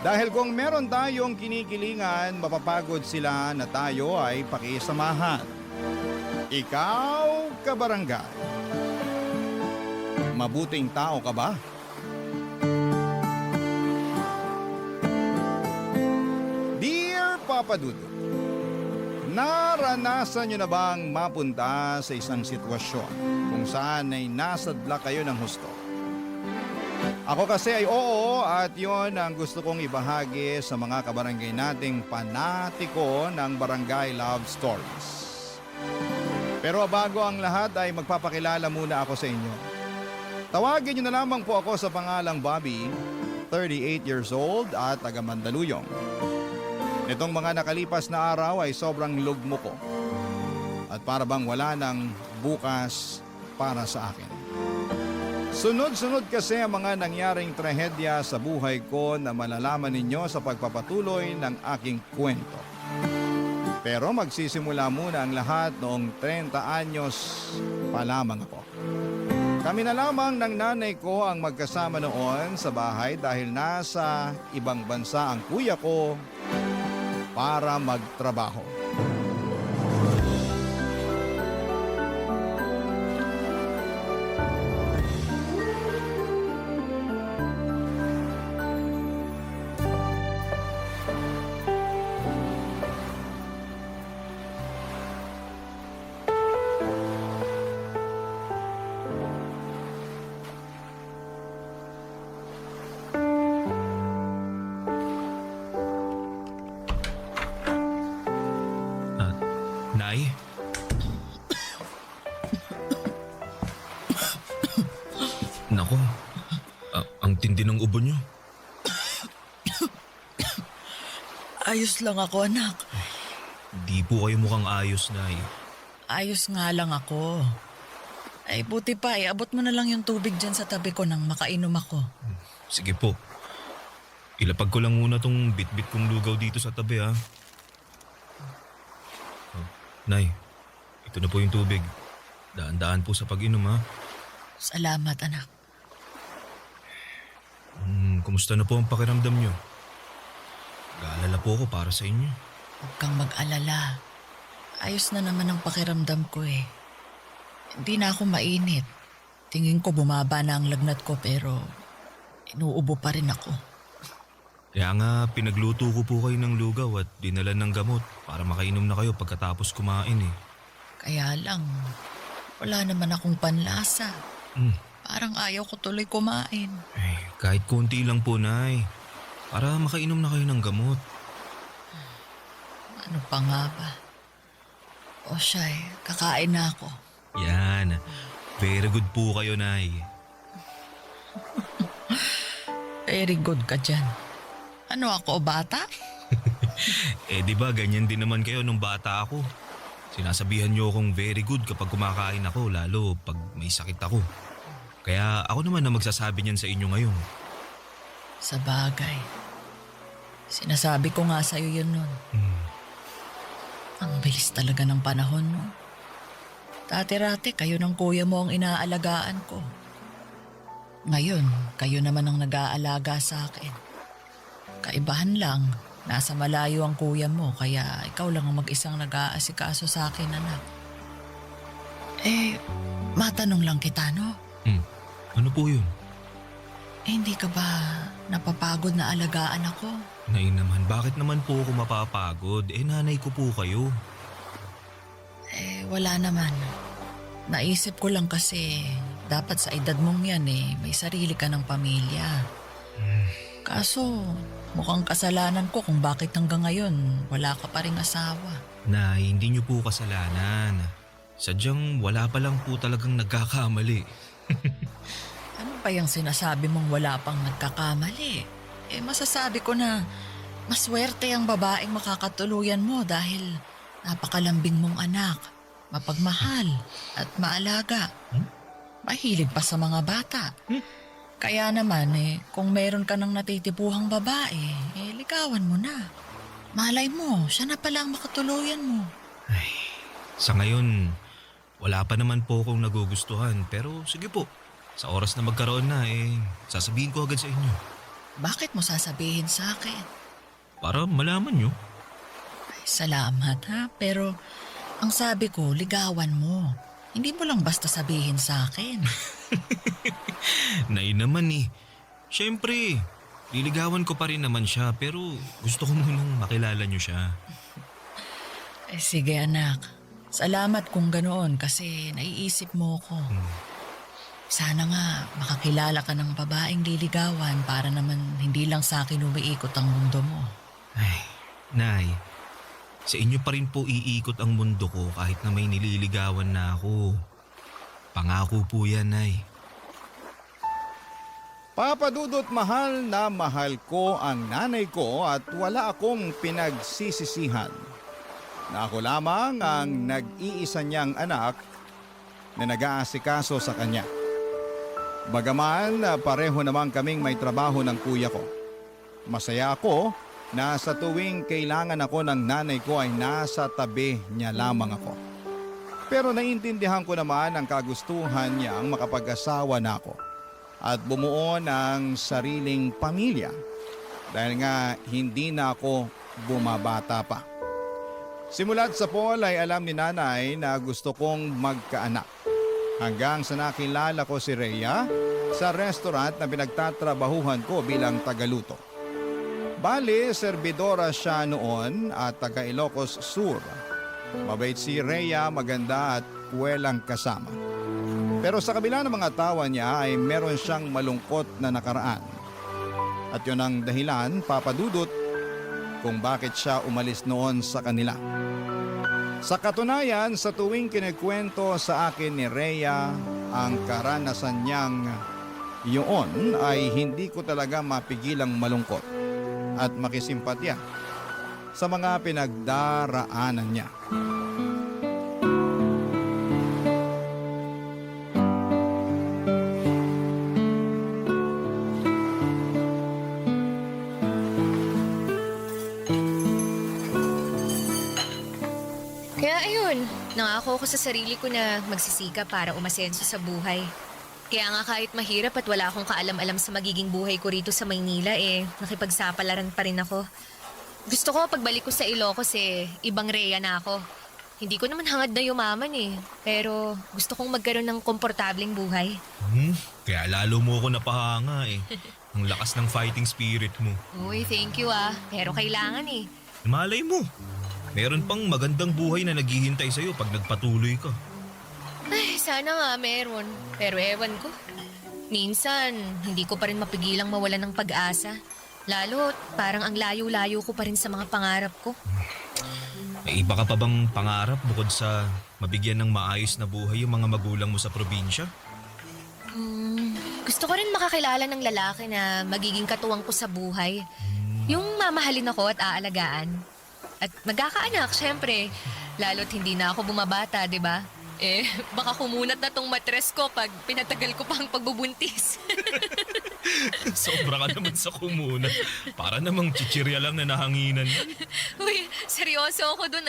Dahil kung meron tayong kinikilingan, mapapagod sila na tayo ay pakisamahan. Ikaw, kabarangay, mabuting tao ka ba? Dear Papa Dudut, naranasan nyo na bang mapunta sa isang sitwasyon kung saan ay nasadla kayo ng husto? Ako kasi ay oo at yon ang gusto kong ibahagi sa mga kabarangay nating panatiko ng Barangay Love Stories. Pero bago ang lahat ay magpapakilala muna ako sa inyo. Tawagin niyo na lamang po ako sa pangalang Bobby, 38 years old at taga Mandaluyong. Nitong mga nakalipas na araw ay sobrang lugmo ko at para bang wala nang bukas para sa akin. Sunod-sunod kasi ang mga nangyaring trahedya sa buhay ko na malalaman ninyo sa pagpapatuloy ng aking kwento. Pero magsisimula muna ang lahat noong 30 anyos pa lamang ako. Kami na lamang ng nanay ko ang magkasama noon sa bahay dahil nasa ibang bansa ang kuya ko para magtrabaho. Nay? Nako, ang tindi ng ubo niyo. Ayos lang ako, anak. Di po kayo mukhang ayos, Nay. Ayos nga lang ako. Ay, buti pa, abot mo na lang yung tubig dyan sa tabi ko nang makainom ako. Sige po. Ilapag ko lang muna tong bit-bit kong lugaw dito sa tabi, ha? Oh, Nay, ito na po yung tubig. Daan-daan po sa pag-inom, ha? Salamat, anak. Kumusta na po ang pakiramdam niyo? Gaalala po ako para sa inyo. Huwag kang mag-alala. Ayos na naman ang pakiramdam ko eh. Hindi na ako mainit. Tingin ko bumaba na ang lagnat ko pero inuubo pa rin ako. Kaya nga pinagluto ko po kayo ng lugaw at dinala ng gamot para makainom na kayo pagkatapos kumain eh. Kaya lang, wala naman akong panlasa. Parang ayaw ko tuloy kumain. Ay, kahit konti lang po, Nay. Para makainom na kayo ng gamot. Ano pa nga ba? O siya kakain na ako. Yan. Very good po kayo, Nay. Very good ka dyan. Ano ako, bata? Eh di ba ganyan din naman kayo nung bata ako. Sinasabihan niyo akong very good kapag kumakain ako, lalo pag may sakit ako. Kaya ako naman na magsasabi niyan sa inyo ngayon. Sa bagay. Sinasabi ko nga sa'yo yun nun. Ang bilis talaga ng panahon, no? Dati-rati, kayo ng kuya mo ang inaalagaan ko. Ngayon, kayo naman ang nag-aalaga sa akin. Kaibahan lang, nasa malayo ang kuya mo, kaya ikaw lang ang mag-isang nag-aasikaso sa akin, anak. Matanong lang kita, no? Ano po yun? Hindi ka ba napapagod na alagaan ako? Nay naman, bakit naman po ako mapapagod? Nanay ko po kayo. Wala naman. Naisip ko lang kasi dapat sa edad mong yan may sarili ka ng pamilya. Kaso mukhang kasalanan ko kung bakit hanggang ngayon wala ka pa ring asawa. Nay, hindi niyo po kasalanan. Sadyang wala pa lang po talagang nagkakamali. Ano pa yung sinasabi mong wala pang nagkakamali? Masasabi ko na maswerte ang babaeng makakatuluyan mo dahil napakalambing mong anak, mapagmahal at maalaga. Mahilig pa sa mga bata. Kaya naman kung meron ka ng natitipuhang babae, ligawan mo na. Malay mo, siya na pala ang makatuluyan mo. Ay, sa ngayon, wala pa naman po akong nagugustuhan. Pero sige po, sa oras na magkaroon na sasabihin ko agad sa inyo. Bakit mo sasabihin sa akin? Para malaman nyo. Ay, salamat ha, pero ang sabi ko, ligawan mo. Hindi mo lang basta sabihin sa akin. Nay naman Siyempre, liligawan ko pa rin naman siya pero gusto ko munang makilala nyo siya. Sige anak, salamat kung ganoon kasi naiisip mo ko. Sana nga makakilala ka ng babaeng liligawan para naman hindi lang sa akin umiikot ang mundo mo. Ay, Nay, sa inyo pa rin po iikot ang mundo ko kahit na may nililigawan na ako. Pangako po yan, Nay. Papa Dudut, mahal na mahal ko ang nanay ko at wala akong pinagsisisihan na ako lamang ang nag-iisa niyang anak na nag-aasikaso sa kanya. Bagaman pareho naman kaming may trabaho ng kuya ko. Masaya ako na sa tuwing kailangan ako ng nanay ko ay nasa tabi niya lamang ako. Pero naiintindihan ko naman ang kagustuhan niyang makapag-asawa na ako at bumuo ng sariling pamilya dahil nga hindi na ako bumabata pa. Simulat sa Paul ay alam ni nanay na gusto kong magkaanak. Hanggang sa nakilala ko si Rhea sa restaurant na pinagtatrabahuhan ko bilang tagaluto. Bali, serbidora siya noon at taga Ilocos Sur. Mabait si Rhea, maganda at puwelang kasama. Pero sa kabila ng mga tawa niya ay meron siyang malungkot na nakaraan. At yun ang dahilan, Papa Dudut, kung bakit siya umalis noon sa kanila. Sa katunayan, sa tuwing kinikwento sa akin ni Rhea ang karanasan niyang yun ay hindi ko talaga mapigilang malungkot at makisimpatya sa mga pinagdaraanan niya. Kaya ayun, nangako ko sa sarili ko na magsisika para umasenso sa buhay. Kaya nga kahit mahirap at wala akong kaalam-alam sa magiging buhay ko rito sa Maynila nakipagsapalaran pa rin ako. Gusto ko pagbalik ko sa Ilocos ibang Rhea na ako. Hindi ko naman hangad na yumaman pero gusto kong magkaroon ng komportableng buhay. Kaya lalo mo ako napahanga Ang lakas ng fighting spirit mo. Uy, thank you pero kailangan Malay mo, meron pang magandang buhay na naghihintay sa'yo pag nagpatuloy ka. Ay, sana nga meron. Pero ewan ko. Minsan, hindi ko pa rin mapigilang mawalan ng pag-asa. Lalo, parang ang layo-layo ko pa rin sa mga pangarap ko. May iba ka pa bang pangarap bukod sa mabigyan ng maayos na buhay yung mga magulang mo sa probinsya? Gusto ko rin makakilala ng lalaki na magiging katuwang ko sa buhay. Yung mamahalin ako at aalagaan. At magkakaanak, syempre. Lalo't hindi na ako bumabata, di ba? Baka kumunat na tong matres ko pag pinatagal ko pa ang pagbubuntis. Sobra ka naman sa kumuna. Para namang chichirya lang na nahanginan yan. Uy, seryoso ako dun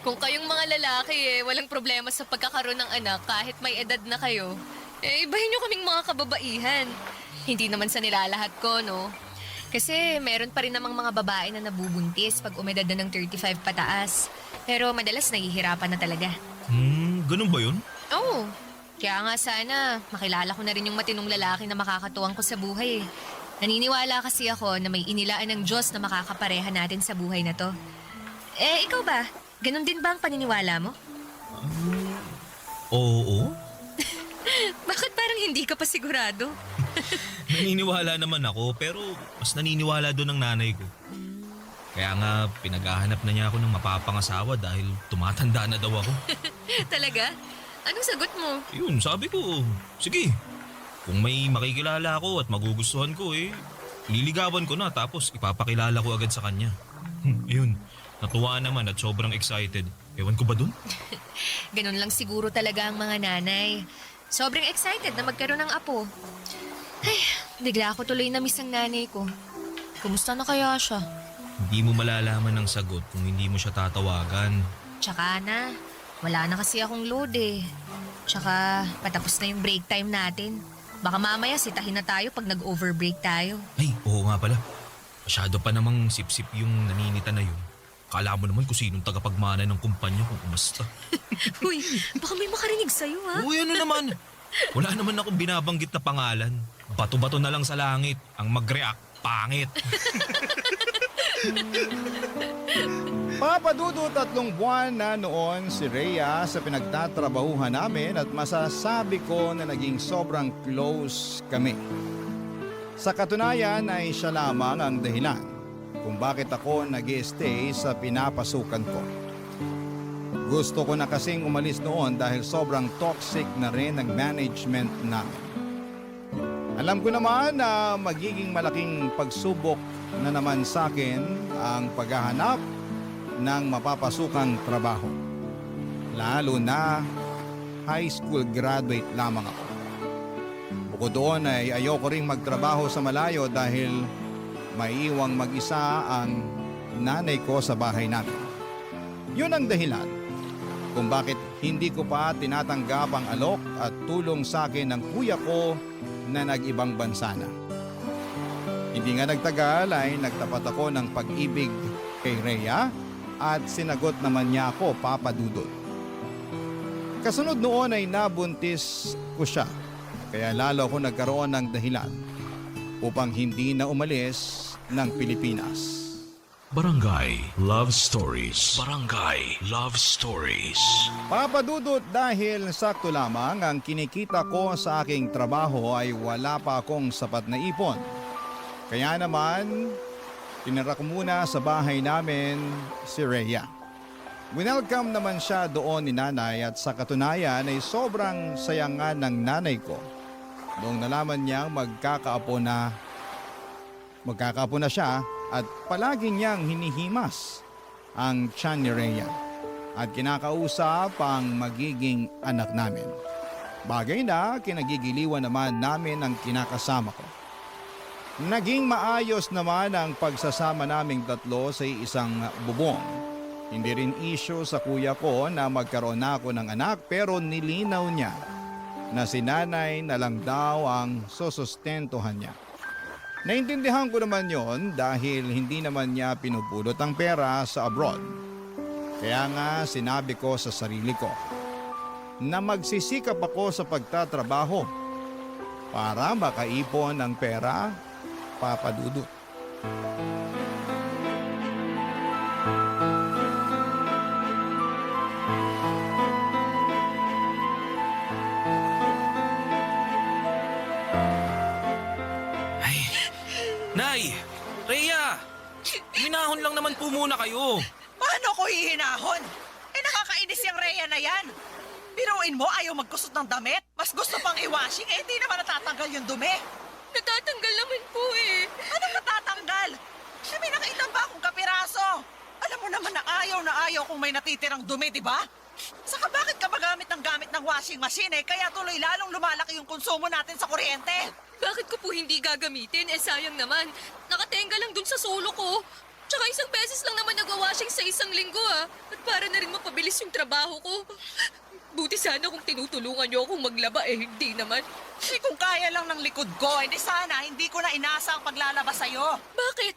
Kung kayong mga lalaki walang problema sa pagkakaroon ng anak kahit may edad na kayo, ibahin nyo kaming mga kababaihan. Hindi naman sa nilalahat ko, no? Kasi meron pa rin namang mga babae na nabubuntis pag umedad na ng 35 pataas. Pero madalas nahihirapan na talaga. Ganun ba yun? Oo. Kaya nga sana makilala ko na rin yung matinong lalaki na makakatuwang ko sa buhay. Naniniwala kasi ako na may inilaan ng Diyos na makakapareha natin sa buhay na to. Ikaw ba? Ganun din ba ang paniniwala mo? Oo. Bakit parang hindi ka pa sigurado? Naniniwala naman ako pero mas naniniwala doon ang nanay ko. Kaya nga pinaghahanap na niya ako ng mapapangasawa dahil tumatanda na daw ako. Talaga? Anong sagot mo? Yun, sabi ko, sige. Kung may makikilala ako at magugustuhan ko liligawan ko na tapos ipapakilala ko agad sa kanya. Yun, natuwa naman at sobrang excited. Ewan ko ba dun? Ganun lang siguro talaga ang mga nanay. Sobrang excited na magkaroon ng apo. Ay, bigla ako tuloy na miss ang nanay ko. Kumusta na kaya siya? Hindi mo malalaman ang sagot kung hindi mo siya tatawagan. Tsaka na, wala na kasi akong load Tsaka patapos na yung break time natin. Baka mamaya sitahin na tayo pag nag-overbreak tayo. Ay, oo nga pala. Masyado pa namang sip-sip yung naninita na yun. Kala mo naman kung sinong tagapagmana ng kumpanya kung umasta. Uy, baka may makarinig sa'yo Uy, ano naman? Wala naman akong binabanggit na pangalan. Bato-bato na lang sa langit. Ang mag-react, pangit. Papadudo 3 buwan na noon si Rhea sa pinagtatrabahuhan namin at masasabi ko na naging sobrang close kami. Sa katunayan ay siya lamang ang dahilan kung bakit ako nag-stay sa pinapasukan ko. Gusto ko na kasing umalis noon dahil sobrang toxic na rin ang management namin. Alam ko naman na magiging malaking pagsubok na naman sa akin ang paghahanap ng mapapasukang trabaho. Lalo na high school graduate lamang ako. Bukod doon ay ayoko ring magtrabaho sa malayo dahil maiiwang mag-isa ang nanay ko sa bahay namin. Yun ang dahilan kung bakit hindi ko pa tinatanggap ang alok at tulong sa akin ng kuya ko na nag-ibang bansa na. Hindi nga nagtagal ay nagtapat ako ng pag-ibig kay Rhea at sinagot naman niya ako, Papa Dudut. Kasunod noon ay nabuntis ko siya, kaya lalo ako nagkaroon ng dahilan upang hindi na umalis ng Pilipinas. Barangay Love Stories. Barangay Love Stories. Papa Dudut, dahil sakto lamang ang kinikita ko sa aking trabaho ay wala pa akong sapat na ipon. Kaya naman, tinira ko muna sa bahay namin si Rhea. Welcome naman siya doon ni nanay at sa katunayan ay sobrang sayangan ng nanay ko noong nalaman niyang magkakaapo na siya at palagi niyang hinihimas ang tiyan ni Rhea at kinakausap ang magiging anak namin. Bagay na kinagigiliwan naman namin ang kinakasama ko. Naging maayos naman ang pagsasama naming tatlo sa isang bubong. Hindi rin issue sa kuya ko na magkaroon na ako ng anak pero nilinaw niya na si nanay na lang daw ang susustentuhan niya. Naintindihan ko naman yon dahil hindi naman niya pinupulot ang pera sa abroad. Kaya nga sinabi ko sa sarili ko na magsisikap ako sa pagtatrabaho para makaipon ng pera, Papa Dudut. Nay! Rhea! Minahon lang naman po muna kayo. Paano ko hihinahon? Nakakainis yung Rhea na yan. Biruin mo, ayaw magkusot ng damit? Mas gusto pang i-washing, hindi naman natatanggal yung dumi. Natatanggal naman po eh. Anong natatanggal? May nakita ba akong kapiraso? Alam mo naman na ayaw kung may natitirang dumi, di ba? Saka bakit ka ba gamit ng washing machine kaya tuloy lalong lumalaki yung konsumo natin sa kuryente? Bakit ko po hindi gagamitin? Sayang naman. Nakatenga lang dun sa solo ko. Tsaka isang beses lang naman nagwa-washing sa isang linggo At para na rin mapabilis yung trabaho ko. Buti sana kung tinutulungan niyo akong maglaba hindi naman. Kung kaya lang ng likod ko, di sana hindi ko na inasa ang paglalaba sa'yo. Bakit?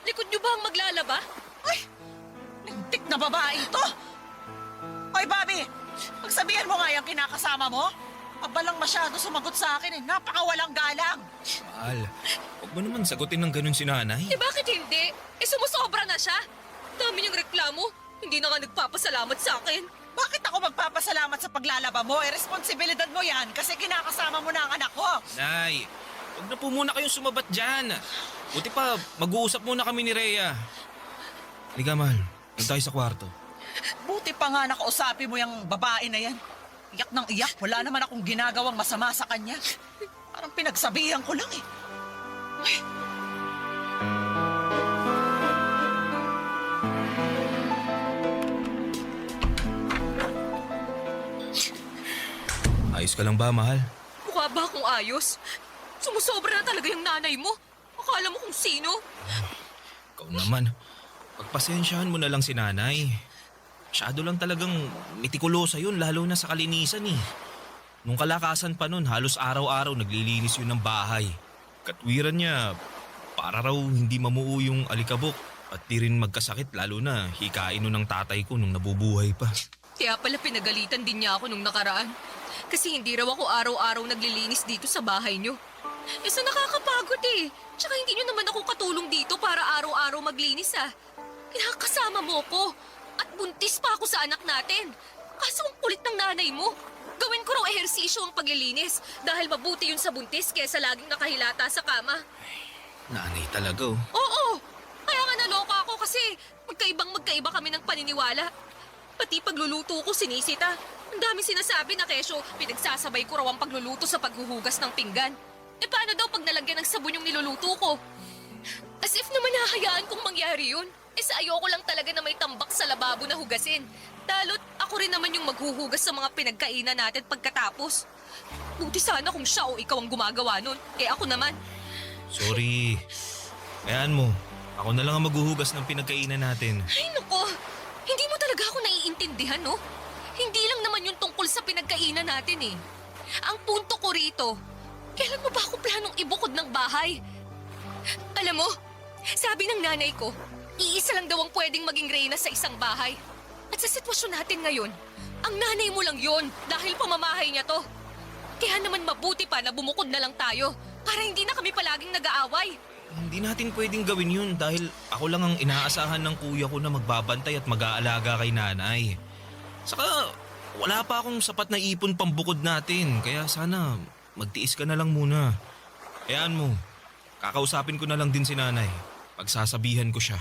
Likod niyo ba ang maglalaba? Ay, lintik na babae ito. Oy, Bobby, pagsabihan mo nga yung kinakasama mo. Abalang masyado sumagot sa akin napakawalang galang. Mahal, huwag mo naman sagutin ng ganun si nanay. Bakit hindi? Sumusobra na siya. Dami niyang reklamo. Hindi na nga nagpapasalamat sa akin. Bakit ako magpapasalamat sa paglalaba mo? Responsibilidad mo yan kasi kinakasama mo na ang anak ko. Nay, huwag na po muna kayong sumabat dyan. Buti pa, mag-uusap muna kami ni Rhea. Halika, mahal. Doon tayo sa kwarto. Buti pa nga nakausapin mo yung babae na yan. Iyak ng iyak. Wala naman akong ginagawang masama sa kanya. Parang pinagsabihan ko lang Ay. Ayos ka lang ba, mahal? Mukha ba akong ayos? Sumusobra na talaga yung nanay mo. Akala mo kung sino? Ikaw naman. Pagpasensyahan mo na lang si nanay. Masyado lang talagang mitikulosa yun, lalo na sa kalinisan Nung kalakasan pa nun, halos araw-araw naglilinis yun ng bahay. Katwiran niya, para raw hindi mamuo yung alikabok at di rin magkasakit, lalo na hikain nun ng tatay ko nung nabubuhay pa. Kaya pala pinagalitan din niya ako nung nakaraan. Kasi hindi raw ako araw-araw naglilinis dito sa bahay niyo. So nakakapagod Tsaka hindi niyo naman ako katulong dito para araw-araw maglinis Kinakasama mo ko. At buntis pa ako sa anak natin. Kaso ang kulit ng nanay mo. Gawin ko raw ehersisyo ang paglilinis dahil mabuti yun sa buntis kesa laging nakahilata sa kama. Nanay talaga Oo! Kaya nga naloka ako kasi magkaiba kami ng paniniwala. Pati pagluluto ko sinisita. Ang dami sinasabi na kesyo pinagsasabay ko raw ang pagluluto sa paghuhugas ng pinggan. Paano daw pag nalagyan ng sabon yung niluluto ko? As if naman nahahayaan kong mangyari yun. Sa ayoko lang talaga na may tambak sa lababo na hugasin. Lalo't ako rin naman yung maghuhugas sa mga pinagkainan natin pagkatapos. Buti sana kung siya o ikaw ang gumagawa nun. Ako naman. Sorry. Hayaan mo, ako na lang ang maghuhugas ng pinagkainan natin. Ay, nako! Hindi mo talaga ako naiintindihan, no? Hindi lang naman yung tungkol sa pinagkainan natin eh. Ang punto ko rito, kailan mo ba ako planong ibukod ng bahay? Alam mo, sabi ng nanay ko, iisa lang daw ang pwedeng maging reyna sa isang bahay. At sa sitwasyon natin ngayon, ang nanay mo lang yon dahil pamamahay niya to. Kaya naman mabuti pa na bumukod na lang tayo para hindi na kami palaging nag-aaway. Hindi natin pwedeng gawin yun dahil ako lang ang inaasahan ng kuya ko na magbabantay at mag-aalaga kay nanay. Saka wala pa akong sapat na ipon pambukod natin kaya sana magtiis ka na lang muna. Hayaan mo, kakausapin ko na lang din si nanay. Pagsasabihan ko siya.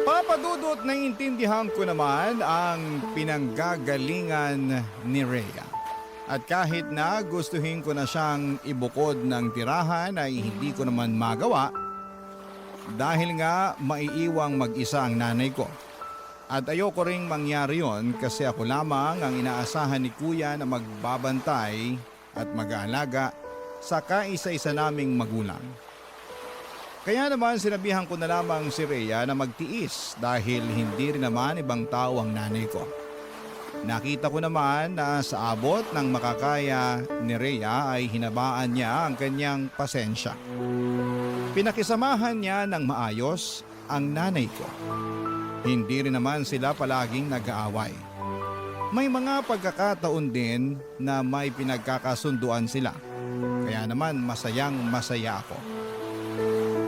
Papadudot, naiintindihan ko naman ang pinanggagalingan ni Rhea. At kahit na gustuhin ko na siyang ibukod ng tirahan ay hindi ko naman magawa dahil nga maiiwang mag-isa ang nanay ko. At ayoko ring mangyari yon kasi ako lamang ang inaasahan ni kuya na magbabantay at mag-aalaga sa kaisa-isa naming magulang. Kaya naman sinabihan ko na lamang si Rhea na magtiis dahil hindi rin naman ibang tao ang nanay ko. Nakita ko naman na sa abot ng makakaya ni Rhea ay hinabaan niya ang kanyang pasensya. Pinakisamahan niya ng maayos ang nanay ko. Hindi rin naman sila palaging nag-aaway. May mga pagkakataon din na may pinagkakasunduan sila. Kaya naman masayang masaya ako.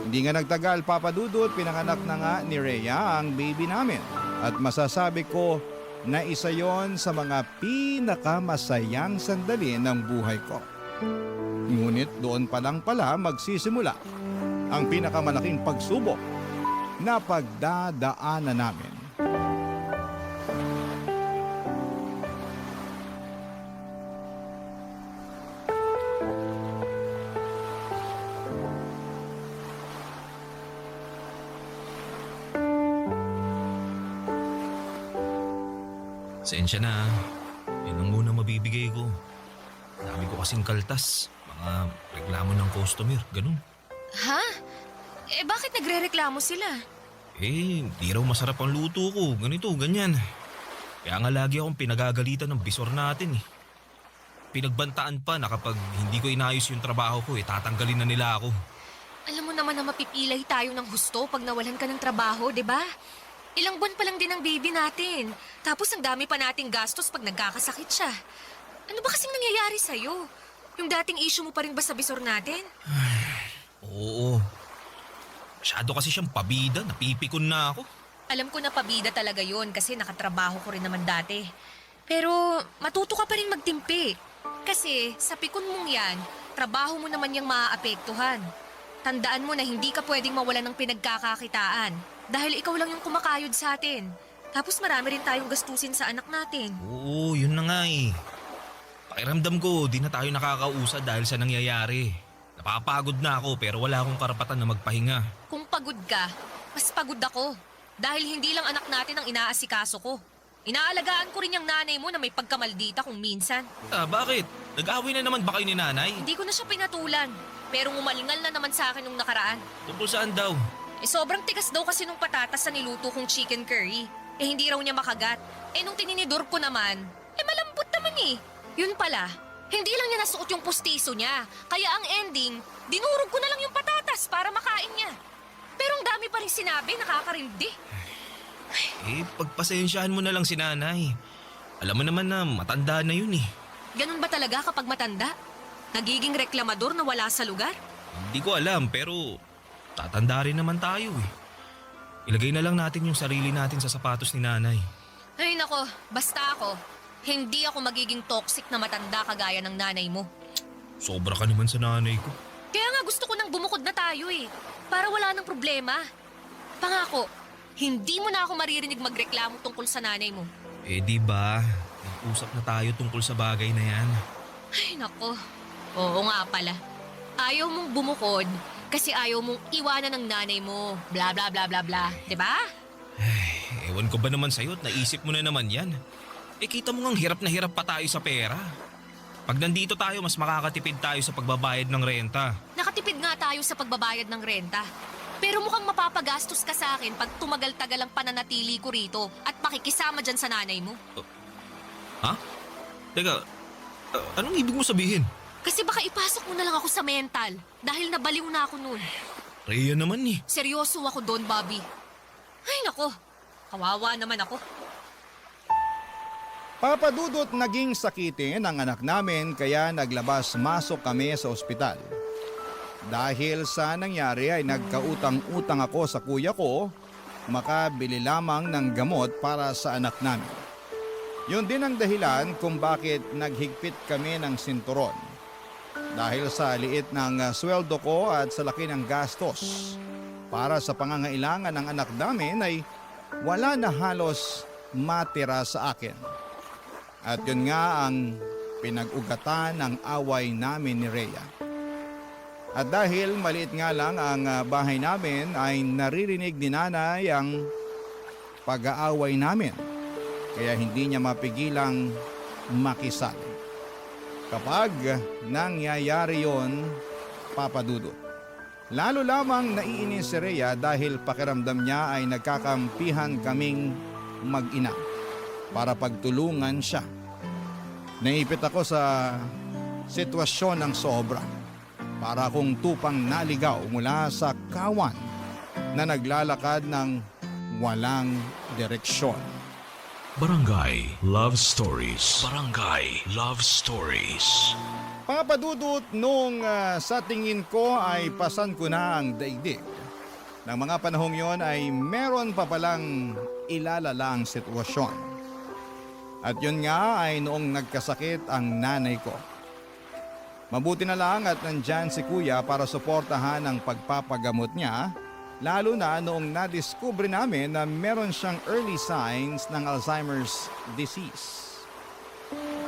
Hindi nga nagtagal, Papa Dudut, pinanganak na nga ni Rhea ang baby namin. At masasabi ko na isa yon sa mga pinakamasayang sandali ng buhay ko. Ngunit doon pa lang pala magsisimula ang pinakamalaking pagsubok na pagdadaanan namin. Sensya na. Yun ang muna mabibigay ko. Dami ko kasing kaltas. Mga reklamo ng customer, ganun. Ha? Eh bakit nagre-reklamo sila? Di raw masarap ang luto ko. Ganito, ganyan. Kaya nga lagi akong pinagagalitan ng bisor natin eh. Pinagbantaan pa na kapag hindi ko inayos yung trabaho ko tatanggalin na nila ako. Alam mo naman na mapipilay tayo ng husto pag nawalan ka ng trabaho, di ba? Ilang buwan pa lang din ang baby natin. Tapos ang dami pa nating gastos pag nagkakasakit siya. Ano ba kasing nangyayari sa'yo? Yung dating issue mo pa rin ba sa bisor natin? Oo. Masyado kasi siyang pabida. Napipikon na ako. Alam ko na pabida talaga yon kasi nakatrabaho ko rin naman dati. Pero matuto ka pa rin magtimpi. Kasi sa pikon mong yan, trabaho mo naman yung maaapektuhan. Tandaan mo na hindi ka pwedeng mawalan ng pinagkakakitaan. Dahil ikaw lang yung kumakayod sa atin. Tapos marami rin tayong gastusin sa anak natin. Oo, yun na nga eh. Pakiramdam ko, di na tayo nakakausad dahil sa nangyayari. Napapagod na ako pero wala akong karapatan na magpahinga. Kung pagod ka, mas pagod ako. Dahil hindi lang anak natin ang inaasikaso ko. Inaalagaan ko rin yung nanay mo na may pagkamaldita kung minsan. Bakit? Nag-away na naman ba kayo ni nanay? Hindi ko na siya pinatulan. Pero umalingal na naman sa akin nung nakaraan. Tungkol saan daw? Sobrang tigas daw kasi nung patatas sa niluto kong chicken curry. Hindi raw niya makagat. Nung tininidor ko naman, malambot naman eh. Yun pala, hindi lang niya nasuot yung pustiso niya. Kaya ang ending, dinurog ko na lang yung patatas para makain niya. Pero ang dami pa rin sinabi, nakakarindi. Pagpasensyahan mo na lang si nanay. Alam mo naman na matanda na yun eh. Ganun ba talaga kapag matanda? Nagiging reklamador na wala sa lugar? Hindi ko alam pero tatanda rin naman tayo eh. Ilagay na lang natin yung sarili natin sa sapatos ni nanay. Ay nako, basta ako. Hindi ako magiging toxic na matanda kagaya ng nanay mo. Sobra ka naman sa nanay ko. Kaya nga gusto ko nang bumukod na tayo eh. Para wala nang problema. Pangako, hindi mo na ako maririnig magreklamo tungkol sa nanay mo. Di ba? Nag-usap na tayo tungkol sa bagay na yan. Ay nako, oo nga pala. Ayaw mong bumukod Kasi ayaw mong iwanan ng nanay mo. Bla bla bla bla bla. Diba? Ewan ko ba naman sa'yo at naisip mo na naman yan. Kita mo ngang hirap na hirap pa tayo sa pera. Pag nandito tayo, mas makakatipid tayo sa pagbabayad ng renta. Nakatipid nga tayo sa pagbabayad ng renta. Pero mukhang mapapagastos ka sa akin pag tumagal-tagal ang pananatili ko rito at pakikisama dyan sa nanay mo. Ha? Teka, anong ibig mo sabihin? Kasi baka ipasok mo na lang ako sa mental dahil nabaliw na ako nun. Rhea naman eh. Seryoso ako doon, Bobby. Ay nako, kawawa naman ako. Papadudot naging sakitin ang anak namin kaya naglabas-masok kami sa ospital. Dahil sa nangyari ay nagkautang-utang ako sa kuya ko, makabili lamang ng gamot para sa anak namin. Yun din ang dahilan kung bakit naghigpit kami ng sinturon. Dahil sa liit ng sweldo ko at sa laki ng gastos, para sa pangangailangan ng anak namin ay wala na halos matira sa akin. At yun nga ang pinag-ugatan ng away namin ni Rhea. At dahil maliit nga lang ang bahay namin ay naririnig ni nanay ang pag-aaway namin. Kaya hindi niya mapigilang makisali. Kapag nangyayari yon, papadudot. Lalo lamang naiinis si Rhea dahil pakiramdam niya ay nagkakampihan kaming mag-ina para pagtulungan siya. Naipit ako sa sitwasyon ng sobra. Para akong tupang naligaw mula sa kawan na naglalakad ng walang direksyon. Barangay Love Stories. Barangay Love Stories. Papadudot nung sa tingin ko ay pasan ko na ang daigdig. Nang mga panahong yon ay meron pa palang ilalala ang sitwasyon. At yun nga ay noong nagkasakit ang nanay ko. Mabuti na lang at nandyan si kuya para suportahan ang pagpapagamot niya, lalo na noong nadiskubre namin na meron siyang early signs ng Alzheimer's disease.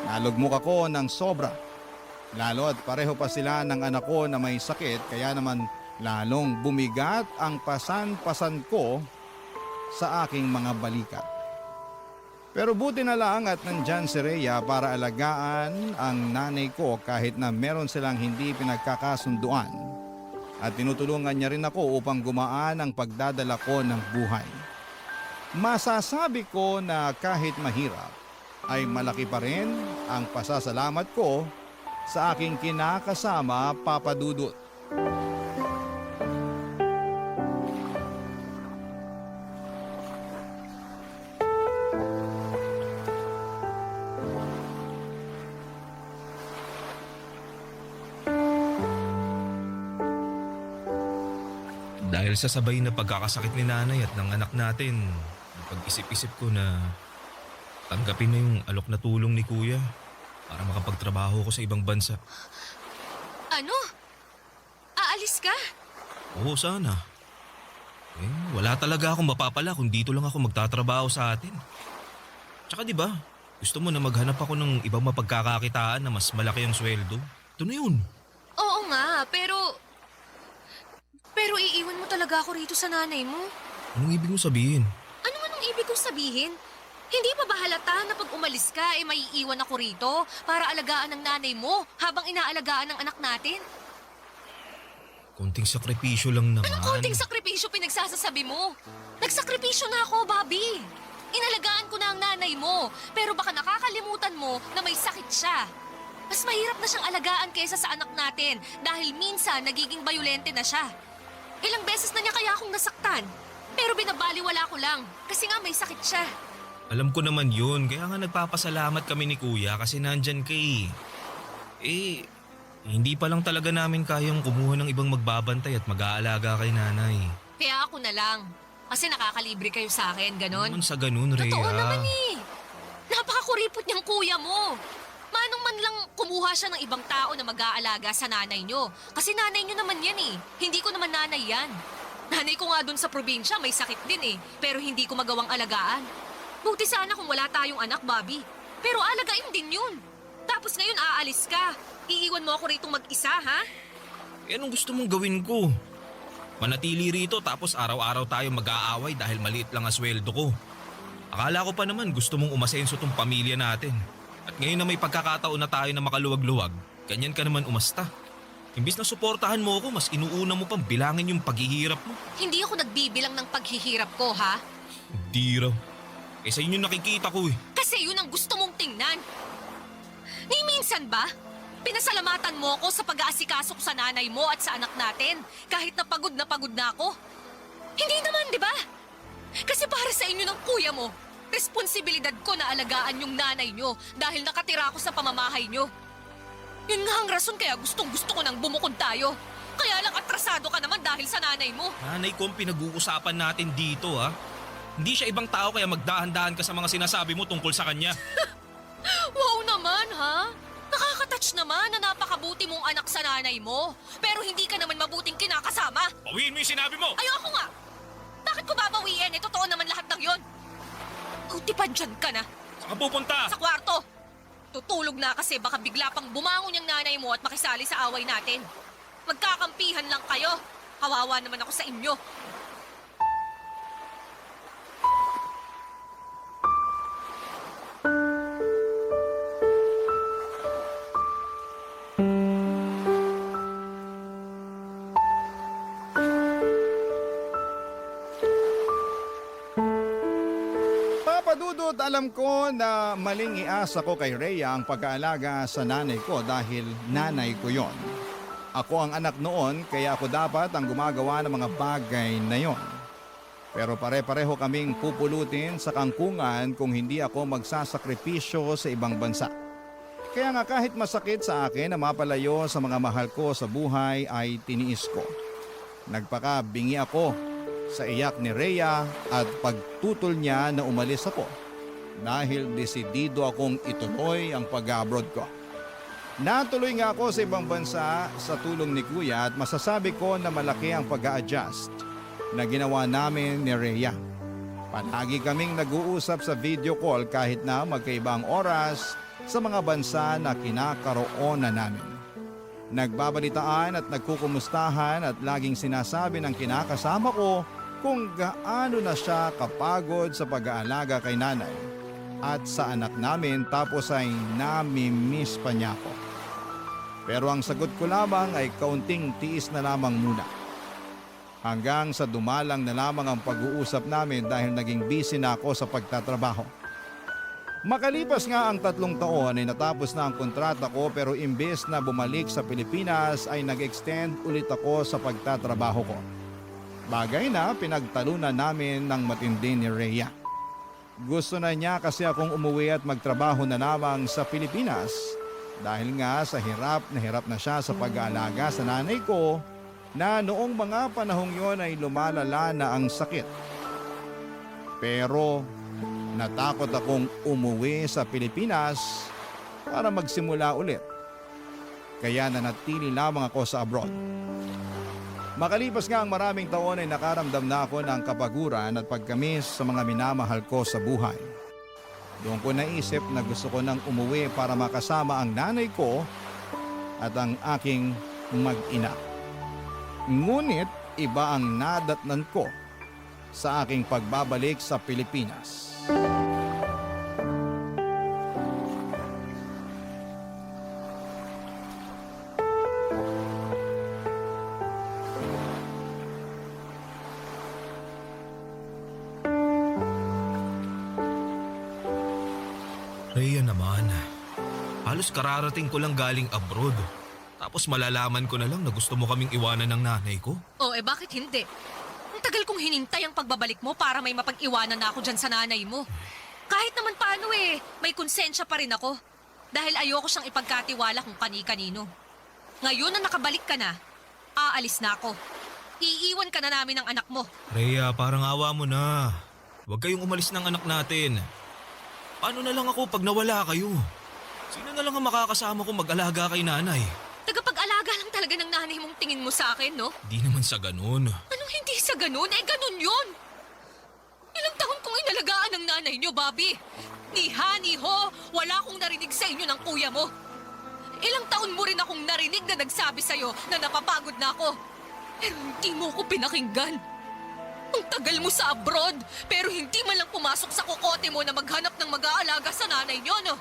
Nalugmok ako ng sobra, lalo at pareho pa sila ng anak ko na may sakit kaya naman lalong bumigat ang pasan-pasan ko sa aking mga balikat. Pero buti na lang at nandyan si Rhea para alagaan ang nanay ko kahit na meron silang hindi pinagkakasunduan. At tinutulungan niya rin ako upang gumaan ang pagdadala ko ng buhay. Masasabi ko na kahit mahirap, ay malaki pa rin ang pasasalamat ko sa aking kinakasama, Papa Dudut. Dahil sa sabay na pagkakasakit ni nanay at ng anak natin, pag-isip-isip ko na tanggapin na yung alok na tulong ni kuya para makapagtrabaho ko sa ibang bansa. Ano? Aalis ka? Oo, sana. Wala talaga akong mapapala kung dito lang ako magtatrabaho sa atin. Tsaka di ba, gusto mo na maghanap ako ng ibang mapagkakakitaan na mas malaki ang sweldo? Ito na yun. Oo nga, pero iiwan mo talaga ako rito sa nanay mo. Anong ibig mo sabihin? Ano man ang ibig kong sabihin? Hindi pa ba halata na pag umalis ka, maiiwan ako rito para alagaan ng nanay mo habang inaalagaan ng anak natin? Konting sakripisyo lang naman. Anong konting sakripisyo pinagsasasabi mo? Nagsakripisyo na ako, Bobby. Inalagaan ko na ang nanay mo, pero baka nakakalimutan mo na may sakit siya. Mas mahirap na siyang alagaan kaysa sa anak natin dahil minsan nagiging bayolente na siya. Ilang beses na niya kaya akong nasaktan, pero binabaliwala ko lang kasi nga may sakit siya. Alam ko naman yun, kaya nga nagpapasalamat kami ni kuya kasi nandyan ka hindi pa lang talaga namin kayang kumuha ng ibang magbabantay at mag-aalaga kay nanay. Kaya ako na lang, kasi nakakalibre kayo sa akin, ganon. Naman sa ganun, Rhea. Totoo naman Napakakuripot niyang kuya mo. Manong man lang kumuha siya ng ibang tao na mag-aalaga sa nanay niyo. Kasi nanay niyo naman yan Hindi ko naman nanay yan. Nanay ko nga dun sa probinsya may sakit din pero hindi ko magawang alagaan. Buti sana kung wala tayong anak, Bobby. Pero alagain din yun. Tapos ngayon aalis ka. Iiwan mo ako rito mag-isa, ha? Anong gusto mong gawin ko? manatili rito tapos araw-araw tayo mag-aaway dahil maliit lang ang sweldo ko. Akala ko pa naman gusto mong umasenso tong pamilya natin. At ngayon na may pagkakataon na tayo na makaluwag-luwag, ganyan ka naman umasta. Imbis na suportahan mo ako, mas inuuna mo pang bilangin yung paghihirap mo. Hindi ako nagbibilang ng paghihirap ko, ha? Hindi raw. Eh sa inyo nakikita ko eh. Kasi yun ang gusto mong tingnan. Ni minsan ba, pinasalamatan mo ako sa pag-aasikaso ko sa nanay mo at sa anak natin kahit na pagod na ako? Hindi naman, di ba? Kasi para sa inyo ng kuya mo, responsibilidad ko na alagaan yung nanay nyo dahil nakatira ako sa pamamahay nyo. Yun nga ang rason kaya gustong-gusto ko nang bumukod tayo. Kaya lang atrasado ka naman dahil sa nanay mo. Nanay ko ang pinag-uusapan natin dito ha. Hindi siya ibang tao kaya magdahan-dahan ka sa mga sinasabi mo tungkol sa kanya. Wow naman, ha? Nakaka-touch naman na napakabuti mong anak sa nanay mo. Pero hindi ka naman mabuting kinakasama. Bawiin mo yung sinabi mo! Ayoko nga! Bakit ko babawiin? Totoo naman lahat ng yon. Buti pa dyan ka na. Saan ka pupunta? Sa kwarto. Tutulog na kasi baka bigla pang bumangon yung nanay mo at makisali sa away natin. Magkakampihan lang kayo. Kawawa naman ako sa inyo. Papadudot, alam ko na maling iasa ko kay Rhea ang pag-aalaga sa nanay ko dahil nanay ko yon. Ako ang anak noon kaya ako dapat ang gumagawa ng mga bagay na yon. Pero pare-pareho kaming pupulutin sa kangkungan kung hindi ako magsasakripisyo sa ibang bansa. Kaya nga kahit masakit sa akin na mapalayo sa mga mahal ko sa buhay ay tiniis ko. Nagpakabingi ako sa iyak ni Rhea at pagtutol niya na umalis ako dahil desidido akong ituloy ang pag-abroad ko. Natuloy nga ako sa ibang bansa sa tulong ni Kuya at masasabi ko na malaki ang pag-a-adjust na ginawa namin ni Rhea. Palagi kaming nag-uusap sa video call kahit na magkaiba ang oras sa mga bansa na kinakaroonan namin. Nagbabalitaan at nagkukumustahan at laging sinasabi ng kinakasama ko kung gaano na siya kapagod sa pag-aalaga kay nanay at sa anak namin tapos ay nami-miss pa niya ako. Pero ang sagot ko lamang ay kaunting tiis na lamang muna. Hanggang sa dumalang na lamang ang pag-uusap namin dahil naging busy na ako sa pagtatrabaho. Makalipas nga ang 3 taon ay natapos na ang kontrata ko pero imbes na bumalik sa Pilipinas ay nag-extend ulit ako sa pagtatrabaho ko. Bagay na pinagtalunan namin ng matindi ni Rhea. Gusto na niya kasi akong umuwi at magtrabaho na lamang sa Pilipinas dahil nga sa hirap na siya sa pag-aalaga sa nanay ko na noong mga panahong yon ay lumalala na ang sakit. Pero natakot akong umuwi sa Pilipinas para magsimula ulit. Kaya nanatili lamang ako sa abroad. Makalipas nga ang maraming taon ay nakaramdam na ako ng kapaguran at pagkamis sa mga minamahal ko sa buhay. Doon ko naisip na gusto ko nang umuwi para makasama ang nanay ko at ang aking mag-ina. Ngunit iba ang nadatnan ko sa aking pagbabalik sa Pilipinas. Rhea naman, halos kararating ko lang galing abroad. Tapos malalaman ko na lang na gusto mo kaming iwanan ng nanay ko. Oh, bakit hindi? Ang tagal kong hinintay ang pagbabalik mo para may mapag-iwanan na ako dyan sa nanay mo. Kahit naman paano may konsensya pa rin ako. Dahil ayoko siyang ipagkatiwala kung kani-kanino. Ngayon na nakabalik ka na, aalis na ako. Iiwan ka na namin ng anak mo. Rhea, parang awa mo na. Huwag kayong umalis ng anak natin. Paano na lang ako pag nawala kayo? Sino na lang ang makakasama ko mag-alaga kay nanay? Tagapag-alaga lang talaga ng nanay mong tingin mo sa akin, no? Di naman sa ganun. Anong hindi sa ganun? Ganun yun! Ilang taon kong inalagaan ng nanay niyo, Bobby. Ni ha, ni ho, wala akong narinig sa inyo ng kuya mo. Ilang taon mo rin akong narinig na nagsabi sa'yo na napapagod na ako. Pero hindi mo ako pinakinggan. Ang tagal mo sa abroad, pero hindi man lang pumasok sa kokote mo na maghanap ng mag-aalaga sa nanay niyo, no?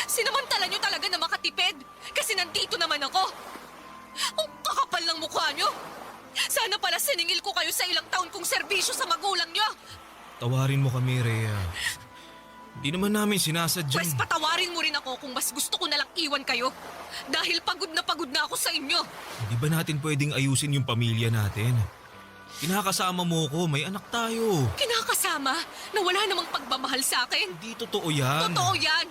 Sinamantala niyo talaga na makatipid kasi nandito naman ako. Ang kakapal ng mukha niyo. Sana pala siningil ko kayo sa ilang taon kong serbisyo sa magulang niyo. Tawarin mo kami, Rhea. Hindi naman namin sinasadyang... Pwes patawarin mo rin ako kung mas gusto ko nalang iwan kayo. Dahil pagod na ako sa inyo. Hindi ba natin pwedeng ayusin yung pamilya natin? Kinakasama mo ko, may anak tayo. Kinakasama na wala namang pagmamahal sa akin. Hindi totoo yan. Totoo yan.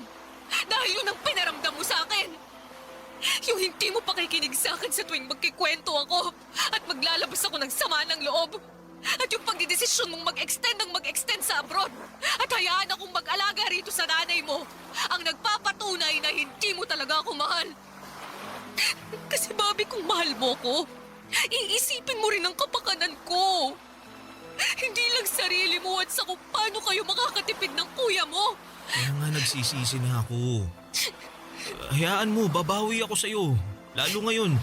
Dahil yun ang pinaramdam mo sa akin. Yung hindi mo pakikinig sa akin sa tuwing magkikwento ako at maglalabas ako ng sama ng loob. At yung pagdidesisyon mong mag-extend sa abroad at hayaan akong mag-alaga rito sa nanay mo ang nagpapatunay na hindi mo talaga ako mahal. Kasi Bobby, kung mahal mo ko, iisipin mo rin ang kapakanan ko. Hindi lang sarili mo at sa kung paano kayo makakatipid ng kuya mo. Kaya nga nagsisisi na ako. Hayaan mo, babawi ako sa'yo. Lalo ngayon,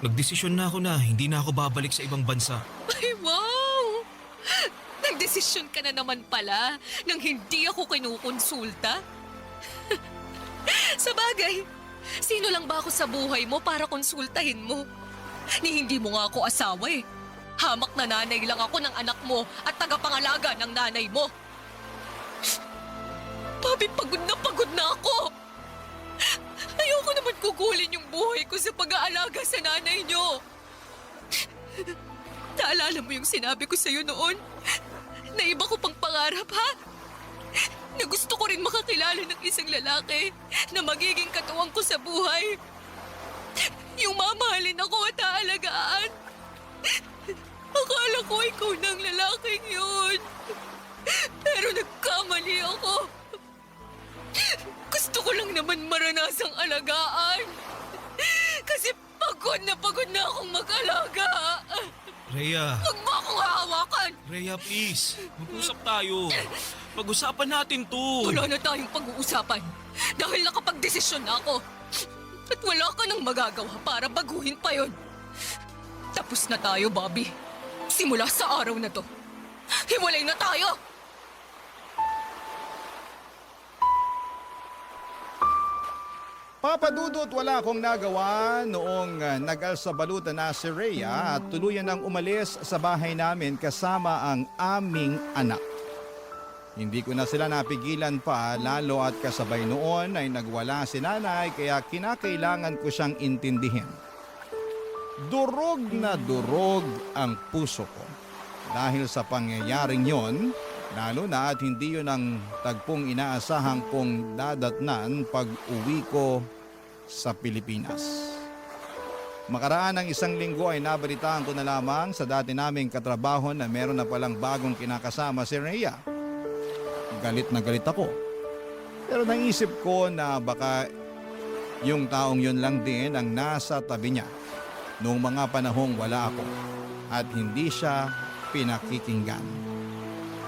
nagdesisyon na ako na hindi na ako babalik sa ibang bansa. Ay, wow! Nagdesisyon ka na naman pala nang hindi ako kinukonsulta. Sa bagay, sino lang ba ako sa buhay mo para konsultahin mo? Ni hindi mo nga ako asawa eh. Hamak na nanay lang ako ng anak mo at tagapangalaga ng nanay mo. Bobby, pagod na ako. Ayoko naman kukulin yung buhay ko sa pag-aalaga sa nanay niyo. Naalala mo yung sinabi ko sa'yo noon? Na iba ko pang pangarap, ha? Na gusto ko rin makakilala ng isang lalaki na magiging katuwang ko sa buhay. Yung mamahalin ako at aalagaan. Akala ko ikaw na ang lalaking yun. Pero nagkamali ako. Gusto ko lang naman maranasang alagaan. Kasi pagod na akong mag-alaga. Rhea. Huwag mo akong hahawakan. Rhea, please. Mag-usap tayo. Pag-usapan natin to. Wala na tayong pag-uusapan. Dahil nakapag-desisyon na ako. At wala ka nang magagawa para baguhin pa yon. Tapos na tayo, Bobby. Simula sa araw na to. Hiwalay na tayo! Papadudot, wala akong nagawa noong nag-alsabalutan na si Rhea at tuluyan nang umalis sa bahay namin kasama ang aming anak. Hindi ko na sila napigilan pa, lalo at kasabay noon ay nagwala si nanay kaya kinakailangan ko siyang intindihin. Durog na durog ang puso ko dahil sa pangyayaring yon, lalo na at hindi yun ang tagpong inaasahang kong dadatnan pag uwi ko sa Pilipinas. Makaraan ng isang linggo ay nabalitaan ko na lamang sa dati naming katrabaho na meron na palang bagong kinakasama si Rhea. Galit na galit ako. Pero naisip ko na baka yung taong yun lang din ang nasa tabi niya noong mga panahong wala ako at hindi siya pinakikinggan.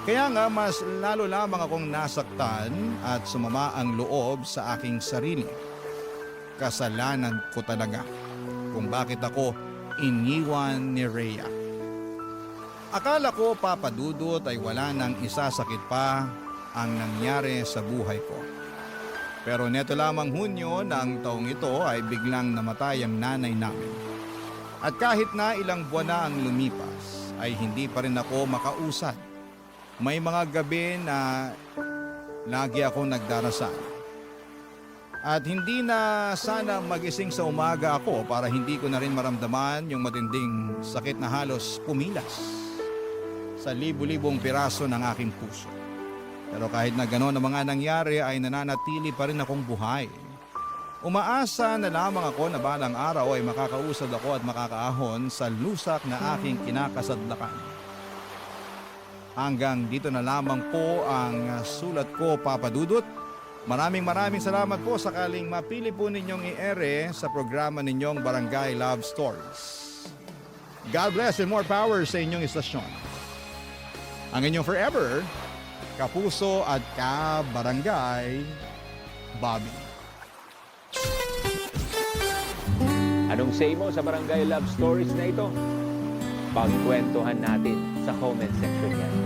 Kaya nga mas lalo lamang akong nasaktan at sumama ang loob sa aking sarili. Kasalanan ko talaga kung bakit ako iniwan ni Rhea. Akala ko, Papadudot, ay wala nang isasakit pa ang nangyari sa buhay ko. Pero neto lamang Hunyo ng taong ito ay biglang namatay ang nanay namin. At kahit na ilang buwan na ang lumipas, ay hindi pa rin ako makausad. May mga gabi na lagi akong nagdarasal. At hindi na sana magising sa umaga ako para hindi ko na rin maramdaman yung matinding sakit na halos pumilas sa libu-libong piraso ng aking puso. Pero kahit na gano'n ang mga nangyari ay nananatili pa rin akong buhay. Umaasa na lamang ako na balang araw ay makakausad ako at makakaahon sa lusak na aking kinakasadlakan. Hanggang dito na lamang po ang sulat ko, Papadudot. Maraming salamat po sakaling mapili po ninyong i-ere sa programa ninyong Barangay Love Stories. God bless and more power sa inyong istasyon. Ang inyong forever, kapuso at ka-barangay, Bobby. Anong say mo sa Barangay Love Stories na ito? Pagkwentuhan natin sa comment section yan.